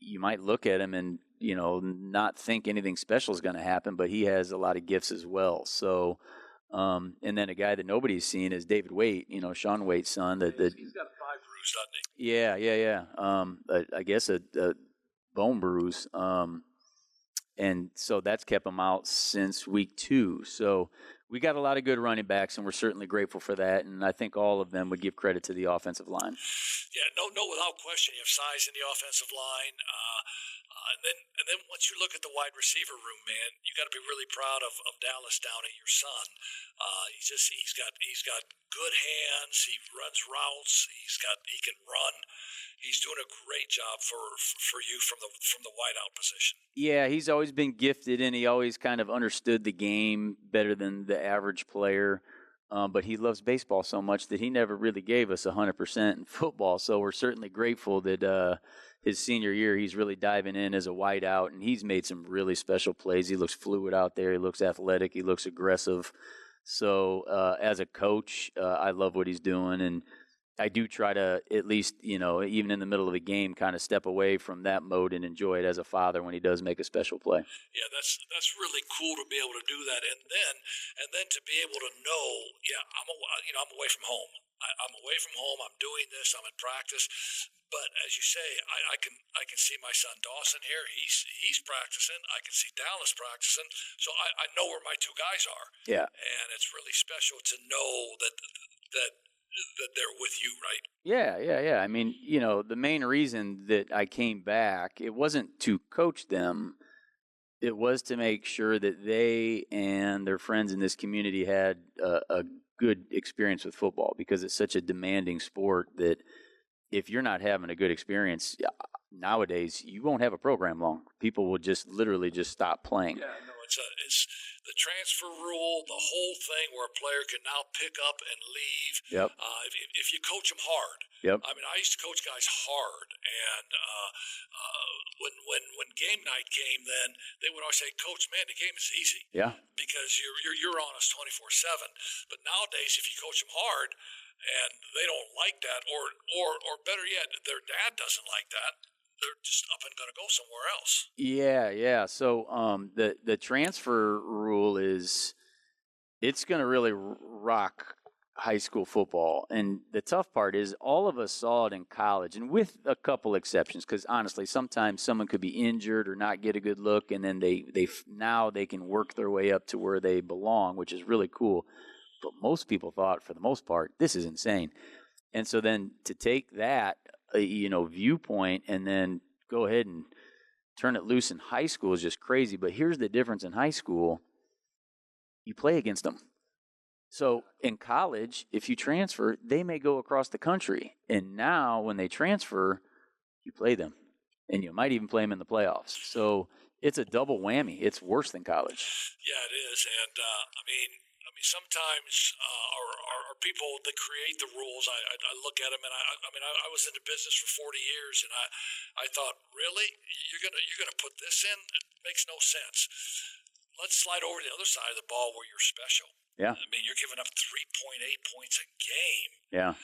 you might look at him and, not think anything special is going to happen, but he has a lot of gifts as well. So, and then a guy that nobody's seen is David Waite, Sean Waite's son.
He's got a 5 bruise, doesn't he?
Yeah. I guess a bone bruise. And so that's kept him out since week 2. So we got a lot of good running backs, and we're certainly grateful for that. And I think all of them would give credit to the offensive line.
Yeah, no, without question, you have size in the offensive line, and then once you look at the wide receiver room, man, you got to be really proud of Dallas Downey, your son. He's got good hands. He runs routes. He can run. He's doing a great job for you from the wideout position.
Yeah, he's always been gifted, and he always kind of understood the game better than the average player. But he loves baseball so much that he never really gave us 100% in football. So we're certainly grateful that his senior year, he's really diving in as a wideout, and he's made some really special plays. He looks fluid out there. He looks athletic. He looks aggressive. So as a coach, I love what he's doing, and I do try to at least, even in the middle of a game, kind of step away from that mode and enjoy it as a father when he does make a special play.
Yeah, that's really cool to be able to do that, and then to be able to know, I'm away from home. I'm away from home. I'm doing this. I'm in practice, but as you say, I can see my son Dawson here. He's practicing. I can see Dallas practicing. So I know where my two guys are.
Yeah,
and it's really special to know that they're with you, right?
Yeah. I mean, the main reason that I came back, it wasn't to coach them. It was to make sure that they and their friends in this community had a good experience with football, because it's such a demanding sport that if you're not having a good experience, nowadays you won't have a program long. People will just literally just stop playing.
Yeah, no, it's the transfer rule, the whole thing where a player can now pick up and leave.
Yep.
If you coach them hard.
Yep.
I mean, I used to coach guys hard, and when game night came, then they would always say, "Coach, man, the game is easy."
Yeah.
Because you're on us 24/7. But nowadays, if you coach them hard, and they don't like that, or better yet, their dad doesn't like that, they're just up and going to go somewhere else.
Yeah. So the transfer rule it's going to really rock high school football. And the tough part is all of us saw it in college, and with a couple exceptions, because honestly, sometimes someone could be injured or not get a good look, and then now they can work their way up to where they belong, which is really cool. But most people thought, for the most part, this is insane. And so then to take that, viewpoint and then go ahead and turn it loose in high school is just crazy. But here's the difference in high school. You play against them. So in college, if you transfer, they may go across the country. And now when they transfer, you play them. And you might even play them in the playoffs. So it's a double whammy. It's worse than college.
Yeah, it is. And, I mean, sometimes our people that create the rules, I look at them, and I was in the business for 40 years, and I thought, really, you're gonna put this in? It makes no sense. Let's slide over to the other side of the ball where you're special.
Yeah.
I mean, you're giving up 3.8 points a game.
Yeah.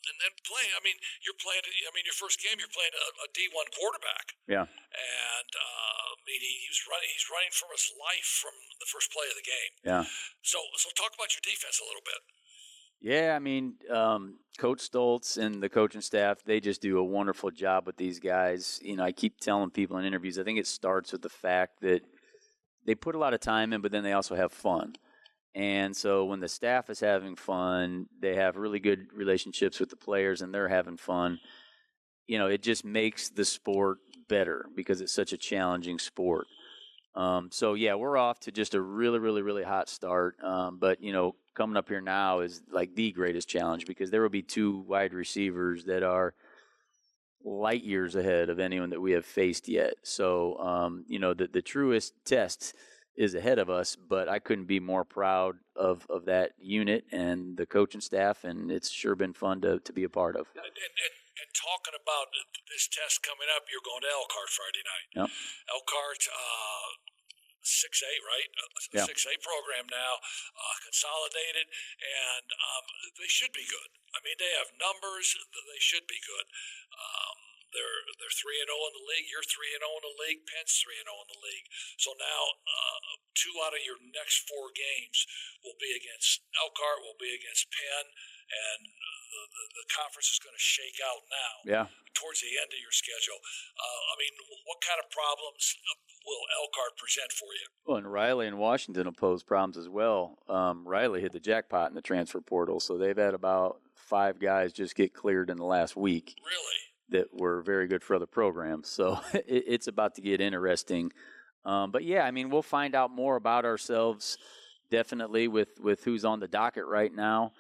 And then playing. I mean, you're playing. I mean, your first game, you're playing a D1 quarterback.
Yeah.
And he's running for his life from the first play of the game.
Yeah.
So talk about your defense a little bit.
Yeah, I mean, Coach Stoltz and the coaching staff, they just do a wonderful job with these guys. I keep telling people in interviews, I think it starts with the fact that they put a lot of time in, but then they also have fun. And so when the staff is having fun, they have really good relationships with the players, and they're having fun. It just makes the sport better because it's such a challenging sport. So, yeah, we're off to just a really, really, really hot start. But, coming up here now is like the greatest challenge, because there will be two wide receivers that are light years ahead of anyone that we have faced yet. So, the truest test is ahead of us, but I couldn't be more proud of that unit and the coaching staff, and it's sure been fun to be a part of.
And talking about this test coming up, you're going to Elkhart Friday night.
Yep.
Elkhart, 6A, right?
Yeah.
6A program now, consolidated, and they should be good. I mean, they have numbers; they should be good. They're 3-0 in the league. You're 3-0 in the league. Penn's 3-0 in the league. So now, 2 out of your next 4 games will be against Elkhart, will be against Penn, and the conference is going to shake out now.
Yeah.
Towards the end of your schedule. I mean, what kind of problems? will Elkhart present for you?
Well, and Riley and Washington will pose problems as well. Riley hit the jackpot in the transfer portal, so they've had about 5 guys just get cleared in the last week.
Really?
That were very good for other programs. So it's about to get interesting. But yeah, I mean, we'll find out more about ourselves definitely with who's on the docket right now.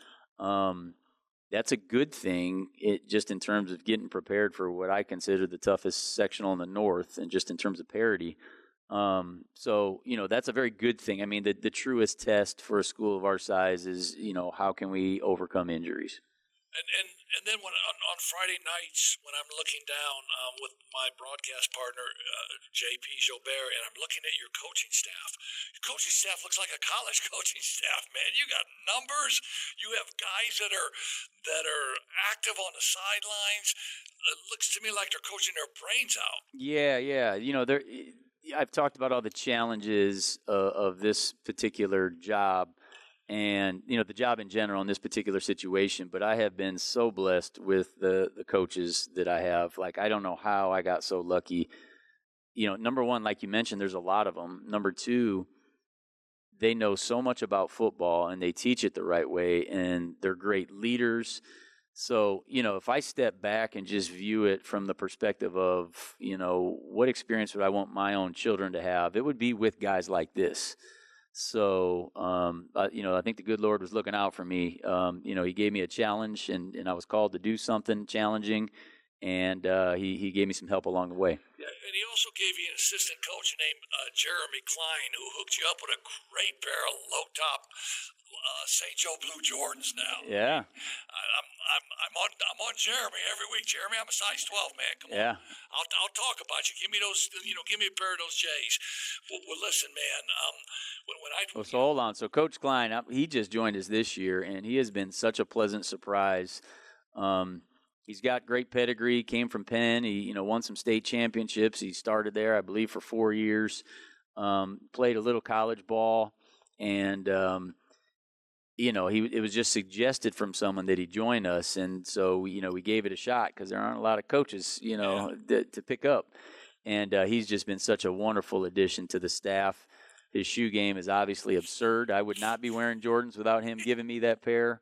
That's a good thing, just in terms of getting prepared for what I consider the toughest sectional in the North, and just in terms of parity. So, that's a very good thing. I mean, the truest test for a school of our size is, how can we overcome injuries?
And then on Friday nights, when I'm looking down with my broadcast partner, JP Jobert, and I'm looking at your coaching staff looks like a college coaching staff, man. You got numbers. You have guys that are active on the sidelines. It looks to me like they're coaching their brains out.
Yeah. I've talked about all the challenges of this particular job. And, the job in general in this particular situation, but I have been so blessed with the coaches that I have. Like, I don't know how I got so lucky. Number one, like you mentioned, there's a lot of them. Number two, they know so much about football and they teach it the right way, and they're great leaders. So, if I step back and just view it from the perspective of, what experience would I want my own children to have, it would be with guys like this. So, I think the good Lord was looking out for me. He gave me a challenge, and I was called to do something challenging, and he gave me some help along the way.
Yeah, and he also gave you an assistant coach named Jeremy Klein, who hooked you up with a great pair of low-top St. Joe Blue Jordans now.
Yeah.
I'm on Jeremy every week. Jeremy, I'm a size 12, man. Come on.
Yeah.
I'll talk about you. Give me those. Give me a pair of those J's. Well, listen, man.
So hold on. So Coach Klein, he just joined us this year, and he has been such a pleasant surprise. He's got great pedigree. Came from Penn. He won some state championships. He started there, I believe, for 4 years. Played a little college ball, and it was just suggested from someone that he join us, and so we gave it a shot because there aren't a lot of coaches to pick up, and he's just been such a wonderful addition to the staff. His shoe game is obviously absurd. I would not be wearing Jordans without him giving me that pair.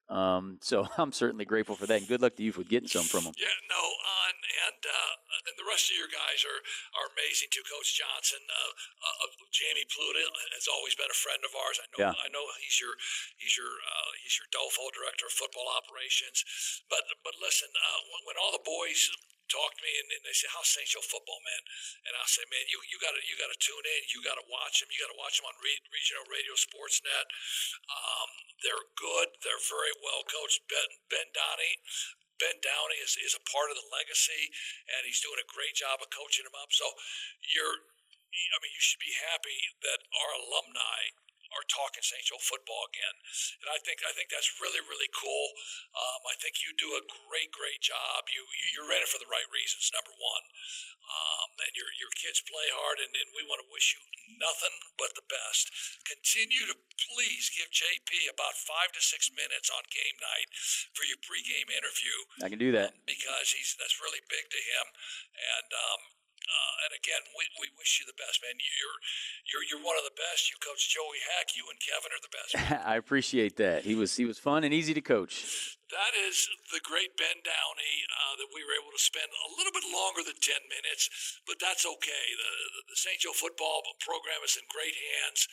So I'm certainly grateful for that, and good luck to you for getting some from him.
Yeah, no, and the rest of your guys are amazing too. Coach Johnson, Jamie Pluta has always been a friend of ours. I know he's your DOFO, director of football operations. But listen, when all the boys talk to me and they say, "How's St. Joe football, man?" And I'll say, "Man, you got to tune in. You got to watch them. You got to watch them on Regional Radio Sportsnet. They're good. They're very well coached. Ben Downey is a part of the legacy, and he's doing a great job of coaching them up. So you should be happy that our alumni are talking St. Joe football again, and I think that's really, really cool. I think you do a great job. You're in it for the right reasons. Number one, and your kids play hard, and we want to wish you nothing but the best. Continue to please give JP about 5 to 6 minutes on game night for your pregame interview.
I can do that
because that's really big to him, and again, we wish you the best, man. You're one of the best. You coach Joey Heck. You and Kevin are the best.
I appreciate that. He was fun and easy to coach.
That is the great Ben Downey that we were able to spend a little bit longer than 10 minutes, but that's okay. The St. Joe football program is in great hands.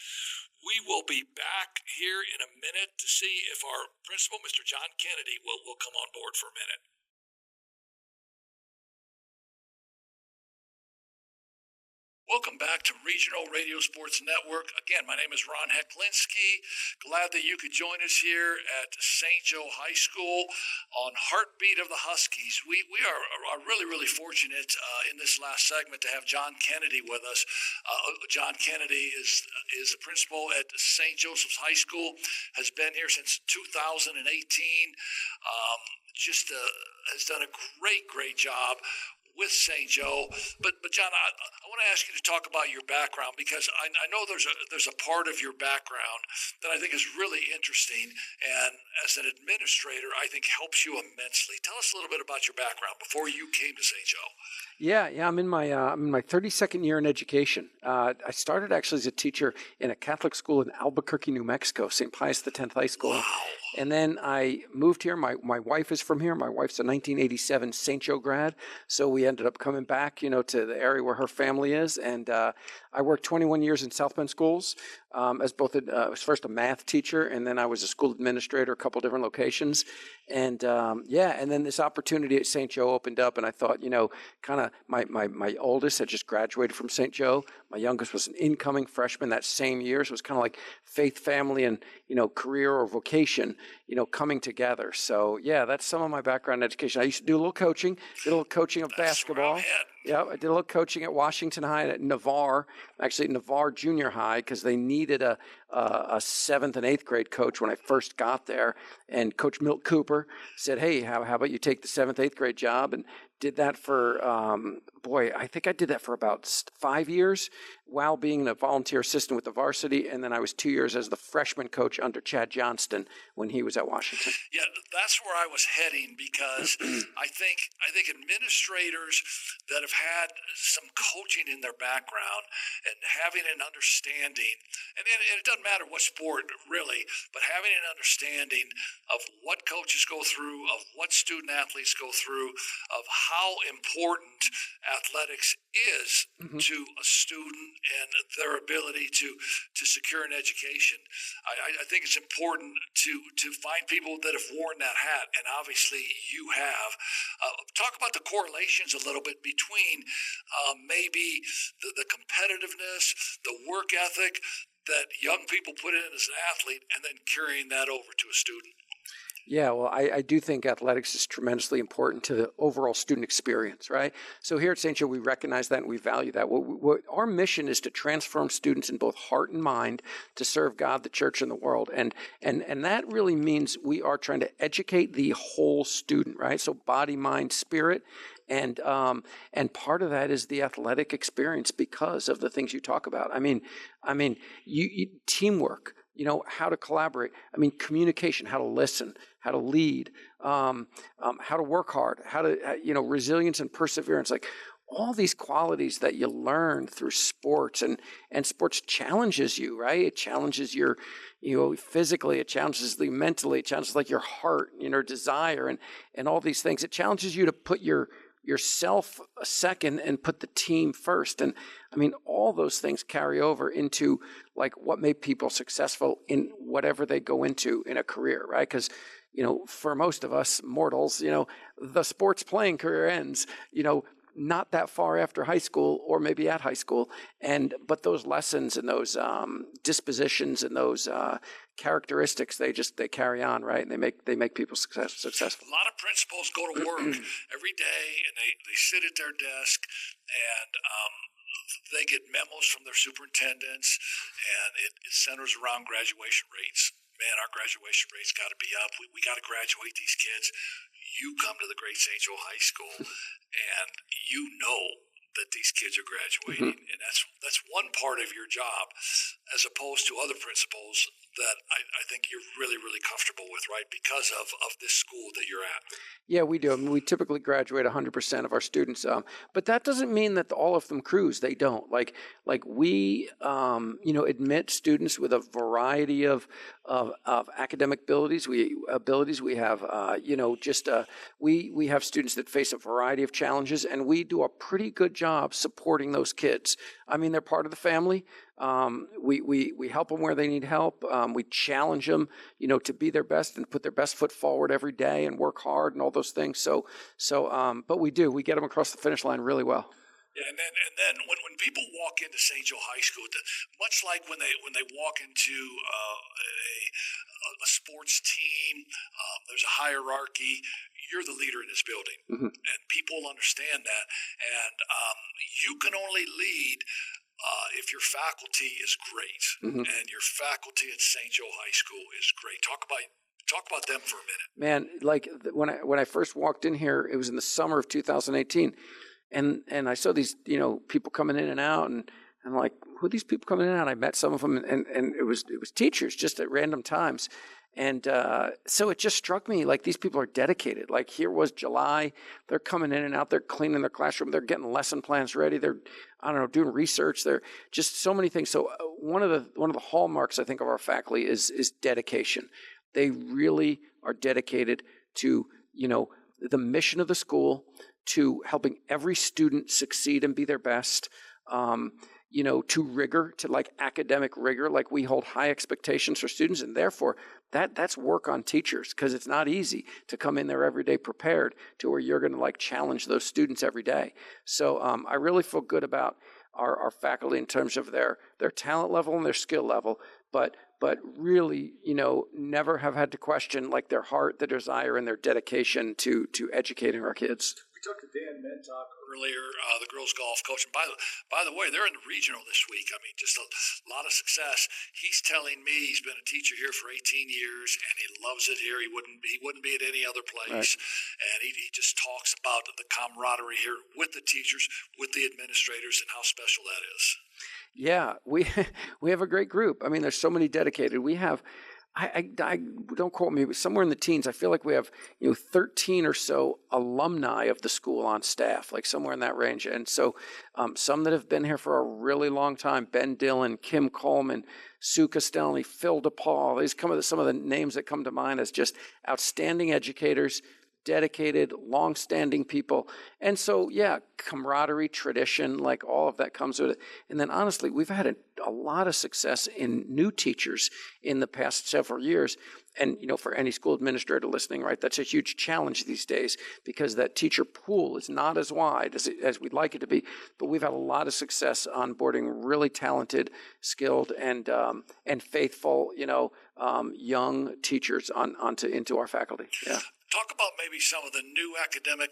We will be back here in a minute to see if our principal, Mr. John Kennedy, will come on board for a minute. Welcome back to Regional Radio Sports Network. Again, my name is Ron Hecklinski. Glad that you could join us here at St. Joe High School on Heartbeat of the Huskies. We are really, really fortunate in this last segment to have John Kennedy with us. John Kennedy is the principal at St. Joseph's High School, has been here since 2018. Has done a great job. with St. Joe. But John, I want to ask you to talk about your background, because I know there's a part of your background that I think is really interesting, and as an administrator, I think helps you immensely. Tell us a little bit about your background before you came to St. Joe.
Yeah, I'm in my 32nd year in education. I started actually as a teacher in a Catholic school in Albuquerque, New Mexico, St. Pius X High School.
Wow.
And then I moved here. My wife is from here. My wife's a 1987 St. Joe grad. So we ended up coming back, to the area where her family is. And I worked 21 years in South Bend schools as both I was first a math teacher, and then I was a school administrator, a couple different locations. And and then this opportunity at St. Joe opened up, and I thought, kind of my oldest had just graduated from St. Joe. My youngest was an incoming freshman that same year. So it was kind of like faith, family, and, career or vocation, coming together. So, yeah, that's some of my background in education. I used to do a little coaching, of basketball. Yeah, I did a little coaching at Washington High and at Navarre, actually Navarre Junior High, because they needed a 7th and 8th grade coach when I first got there. And Coach Milt Cooper said, hey, how about you take the 7th, 8th grade job? And did that for, I think I did that for about 5 years while being a volunteer assistant with the varsity. And then I was 2 years as the freshman coach under Chad Johnston when he was at Washington.
Yeah, that's where I was heading, because I think administrators that have had some coaching in their background and having an understanding, and it doesn't matter what sport really, but having an understanding of what coaches go through, of what student athletes go through, of how important athletics is to a student and their ability to secure an education. I think it's important to find people that have worn that hat, and obviously you have. Talk about the correlations a little bit between maybe the competitiveness, the work ethic that young people put in as an athlete, and then carrying that over to a student.
Yeah, well, I do think athletics is tremendously important to the overall student experience, right? So here at St. Joe, we recognize that and we value that. What our mission is to transform students in both heart and mind to serve God, the church, and the world. And that really means we are trying to educate the whole student, right? So body, mind, spirit. And part of that is the athletic experience because of the things you talk about. I mean, you teamwork, how to collaborate. I mean, communication, how to listen, how to lead, how to work hard, how to, resilience and perseverance, like all these qualities that you learn through sports, and sports challenges you, right? It challenges your, physically, it challenges you mentally, it challenges like your heart, desire, and all these things. It challenges you to put yourself second and put the team first. And I mean, all those things carry over into like what made people successful in whatever they go into in a career, right? Because, for most of us mortals, the sports playing career ends, not that far after high school or maybe at high school. But those lessons and those dispositions and those characteristics, they carry on, right? And they make people successful.
A lot of principals go to work every day, and they sit at their desk, and they get memos from their superintendents, and it centers around graduation rates. Man, our graduation rate's got to be up. We got to graduate these kids. You come to the great St. Joe High School, and you know that these kids are graduating, and that's one part of your job, as opposed to other principals that I think you're really, really comfortable with, right, because of this school that you're at.
Yeah, we do. I mean, we typically graduate 100% of our students, but that doesn't mean that all of them cruise. They don't. Like we, admit students with a variety of academic abilities. We have, we have students that face a variety of challenges, and we do a pretty good job supporting those kids. I mean, they're part of the family. We help them where they need help. We challenge them, to be their best and put their best foot forward every day and work hard and all those things. But we get them across the finish line really well.
Yeah, and then when people walk into St. Joe High School, much like when they walk into a sports team, there's a hierarchy. You're the leader in this building, and people understand that. And you can only lead if your faculty is great, and your faculty at St. Joe High School is great. Talk about them for a minute.
Man, like when I first walked in here, it was in the summer of 2018. And I saw these, people coming in and out, and I'm like, who are these people coming in and out? I met some of them, and it was teachers just at random times. And so it just struck me like these people are dedicated. Like here was July, they're coming in and out, they're cleaning their classroom, they're getting lesson plans ready, they're, doing research, they're just so many things. So one of the hallmarks I think of our faculty is dedication. They really are dedicated to, the mission of the school, to helping every student succeed and be their best. To rigor, to like academic rigor, like we hold high expectations for students, and therefore that's work on teachers, because it's not easy to come in there every day prepared to where you're going to like challenge those students every day. So I really feel good about our faculty in terms of their talent level and their skill level, but really, never have had to question like their heart, their desire, and their dedication to educating our kids.
We talked to Dan Mentock earlier, the girls golf coach. And by the way, they're in the regional this week. I mean, just a lot of success. He's telling me he's been a teacher here for 18 years and he loves it here. He wouldn't be at any other place. Right. And he just talks about the camaraderie here with the teachers, with the administrators, and how special that is. Yeah, we have a great group. I mean, there's so many dedicated. We have. I don't quote me, but somewhere in the teens, I feel like we have 13 or so alumni of the school on staff, like somewhere in that range. And so some that have been here for a really long time: Ben Dillon, Kim Coleman, Sue Castellani, Phil DePaul. These come some of the names that come to mind as just outstanding educators, dedicated, long-standing people. And so, camaraderie, tradition, like all of that comes with it. And then honestly, we've had a lot of success in new teachers in the past several years. And, for any school administrator listening, right, that's a huge challenge these days, because that teacher pool is not as wide as we'd like it to be. But we've had a lot of success onboarding really talented, skilled, and faithful, young teachers into our faculty. Yeah.
Talk about maybe some of the new academic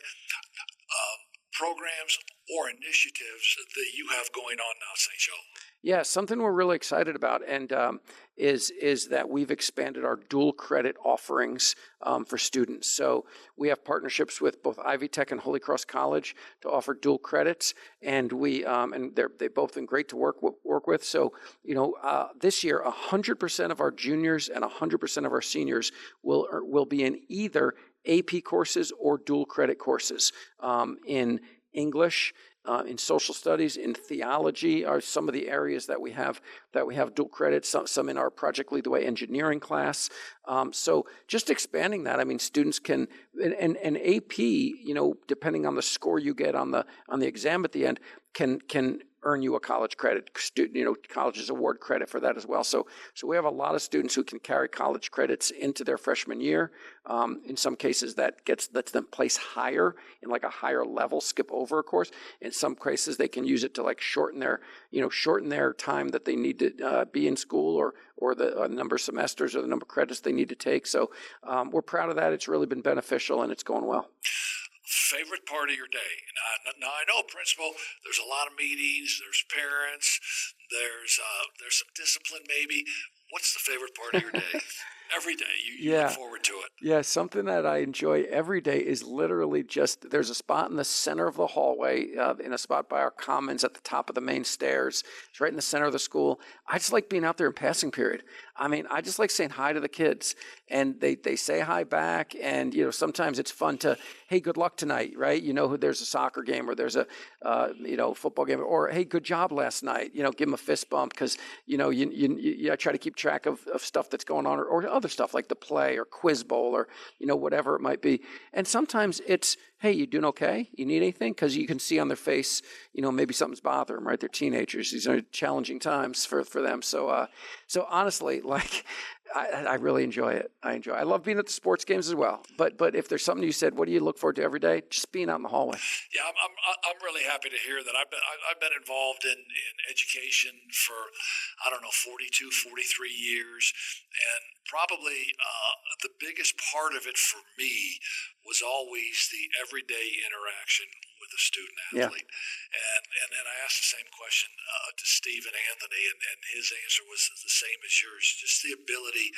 programs or initiatives that you have going on now, St. Joe.
Yeah, something we're really excited about, and is that we've expanded our dual credit offerings for students. So we have partnerships with both Ivy Tech and Holy Cross College to offer dual credits, and they've both been great to work with. So this year, 100% of our juniors and 100% of our seniors will be in either AP courses or dual credit courses in English, in social studies, in theology are some of the areas that we have dual credits, some in our Project Lead the Way engineering class. So just expanding that, I mean, students can, and AP, depending on the score you get on the exam at the end, can earn you a college credit. Colleges award credit for that as well. So we have a lot of students who can carry college credits into their freshman year. In some cases, lets them place higher in like a higher level, skip over a course. In some cases, they can use it to like shorten their time that they need to be in school, or the number of semesters or the number of credits they need to take. So we're proud of that. It's really been beneficial, and it's going well.
Favorite part of your day? Now I know, Principal, there's a lot of meetings, there's parents, there's some discipline maybe. What's the favorite part of your day? Every day, you look forward to it.
Yeah, something that I enjoy every day is literally just, there's a spot in the center of the hallway, in a spot by our commons at the top of the main stairs. It's right in the center of the school. I just like being out there in passing period. I mean, I just like saying hi to the kids, and they say hi back, and, sometimes it's fun to, hey, good luck tonight, right? There's a soccer game, or there's a, football game, or, hey, good job last night, give them a fist bump, because, I try to keep track of stuff that's going on, or other stuff like the play or quiz bowl or, whatever it might be. And sometimes it's, hey, you doing okay? You need anything? Because you can see on their face, maybe something's bothering them, right? They're teenagers. These are challenging times for them. So honestly, like, I really enjoy it. I love being at the sports games as well. But if there's something you said, what do you look forward to every day? Just being out in the hallway.
Yeah, I'm really happy to hear that. I've been involved in education for 42, 43 years, and probably the biggest part of it for me was always the everyday interaction with a student athlete. And then I asked the same question to Steve and Anthony, and his answer was the same as yours. Just the ability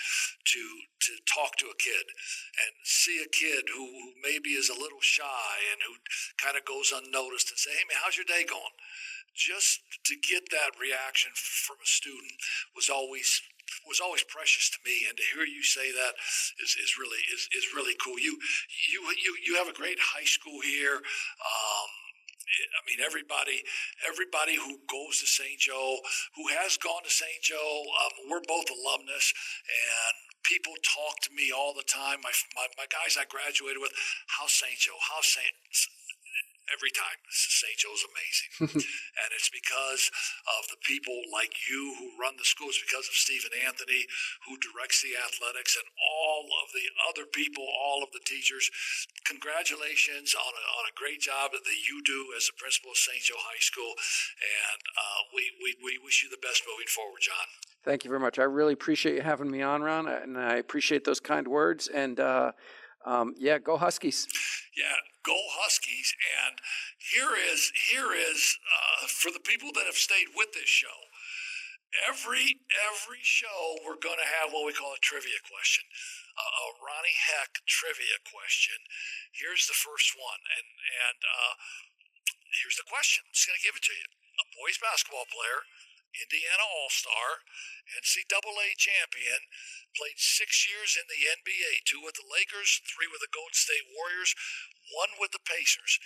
to talk to a kid and see a kid who maybe is a little shy and who kind of goes unnoticed and say, "Hey man, how's your day going?" Just to get that reaction from a student was always precious to me, and to hear you say that is really cool. You have a great high school here. I mean, everybody who goes to St. Joe, who has gone to St. Joe, we're both alumnus, and people talk to me all the time. My guys I graduated with, how's St. Joe? Every time. St. Joe's amazing. And it's because of the people like you who run the schools, because of Stephen Anthony, who directs the athletics, and all of the other people, all of the teachers. Congratulations on a great job that you do as a principal of St. Joe High School. And we wish you the best moving forward, John.
Thank you very much. I really appreciate you having me on, Ron, and I appreciate those kind words. And go Huskies.
Yeah, go Huskies. And here is for the people that have stayed with this show. Every show we're going to have what we call a trivia question, a Ronnie Heck trivia question. Here's the first one, and here's the question. I'm just going to give it to you. A boys basketball player, Indiana All-Star, NCAA champion, played 6 years in the NBA, 2 with the Lakers, 3 with the Golden State Warriors, 1 with the Pacers.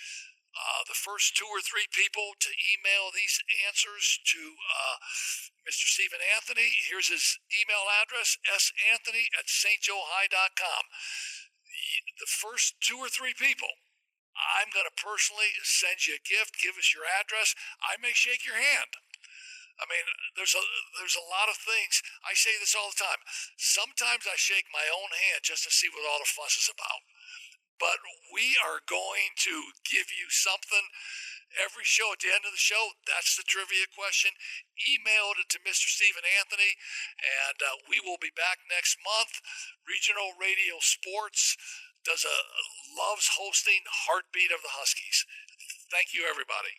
The first 2 or 3 people to email these answers to Mr. Stephen Anthony, here's his email address, santhony@stjoehigh.com. The first 2 or 3 people, I'm going to personally send you a gift, give us your address. I may shake your hand. I mean, there's a lot of things. I say this all the time. Sometimes I shake my own hand just to see what all the fuss is about. But we are going to give you something every show. At the end of the show, that's the trivia question. Email it to Mr. Stephen Anthony, and we will be back next month. Regional Radio Sports loves hosting Heartbeat of the Huskies. Thank you, everybody.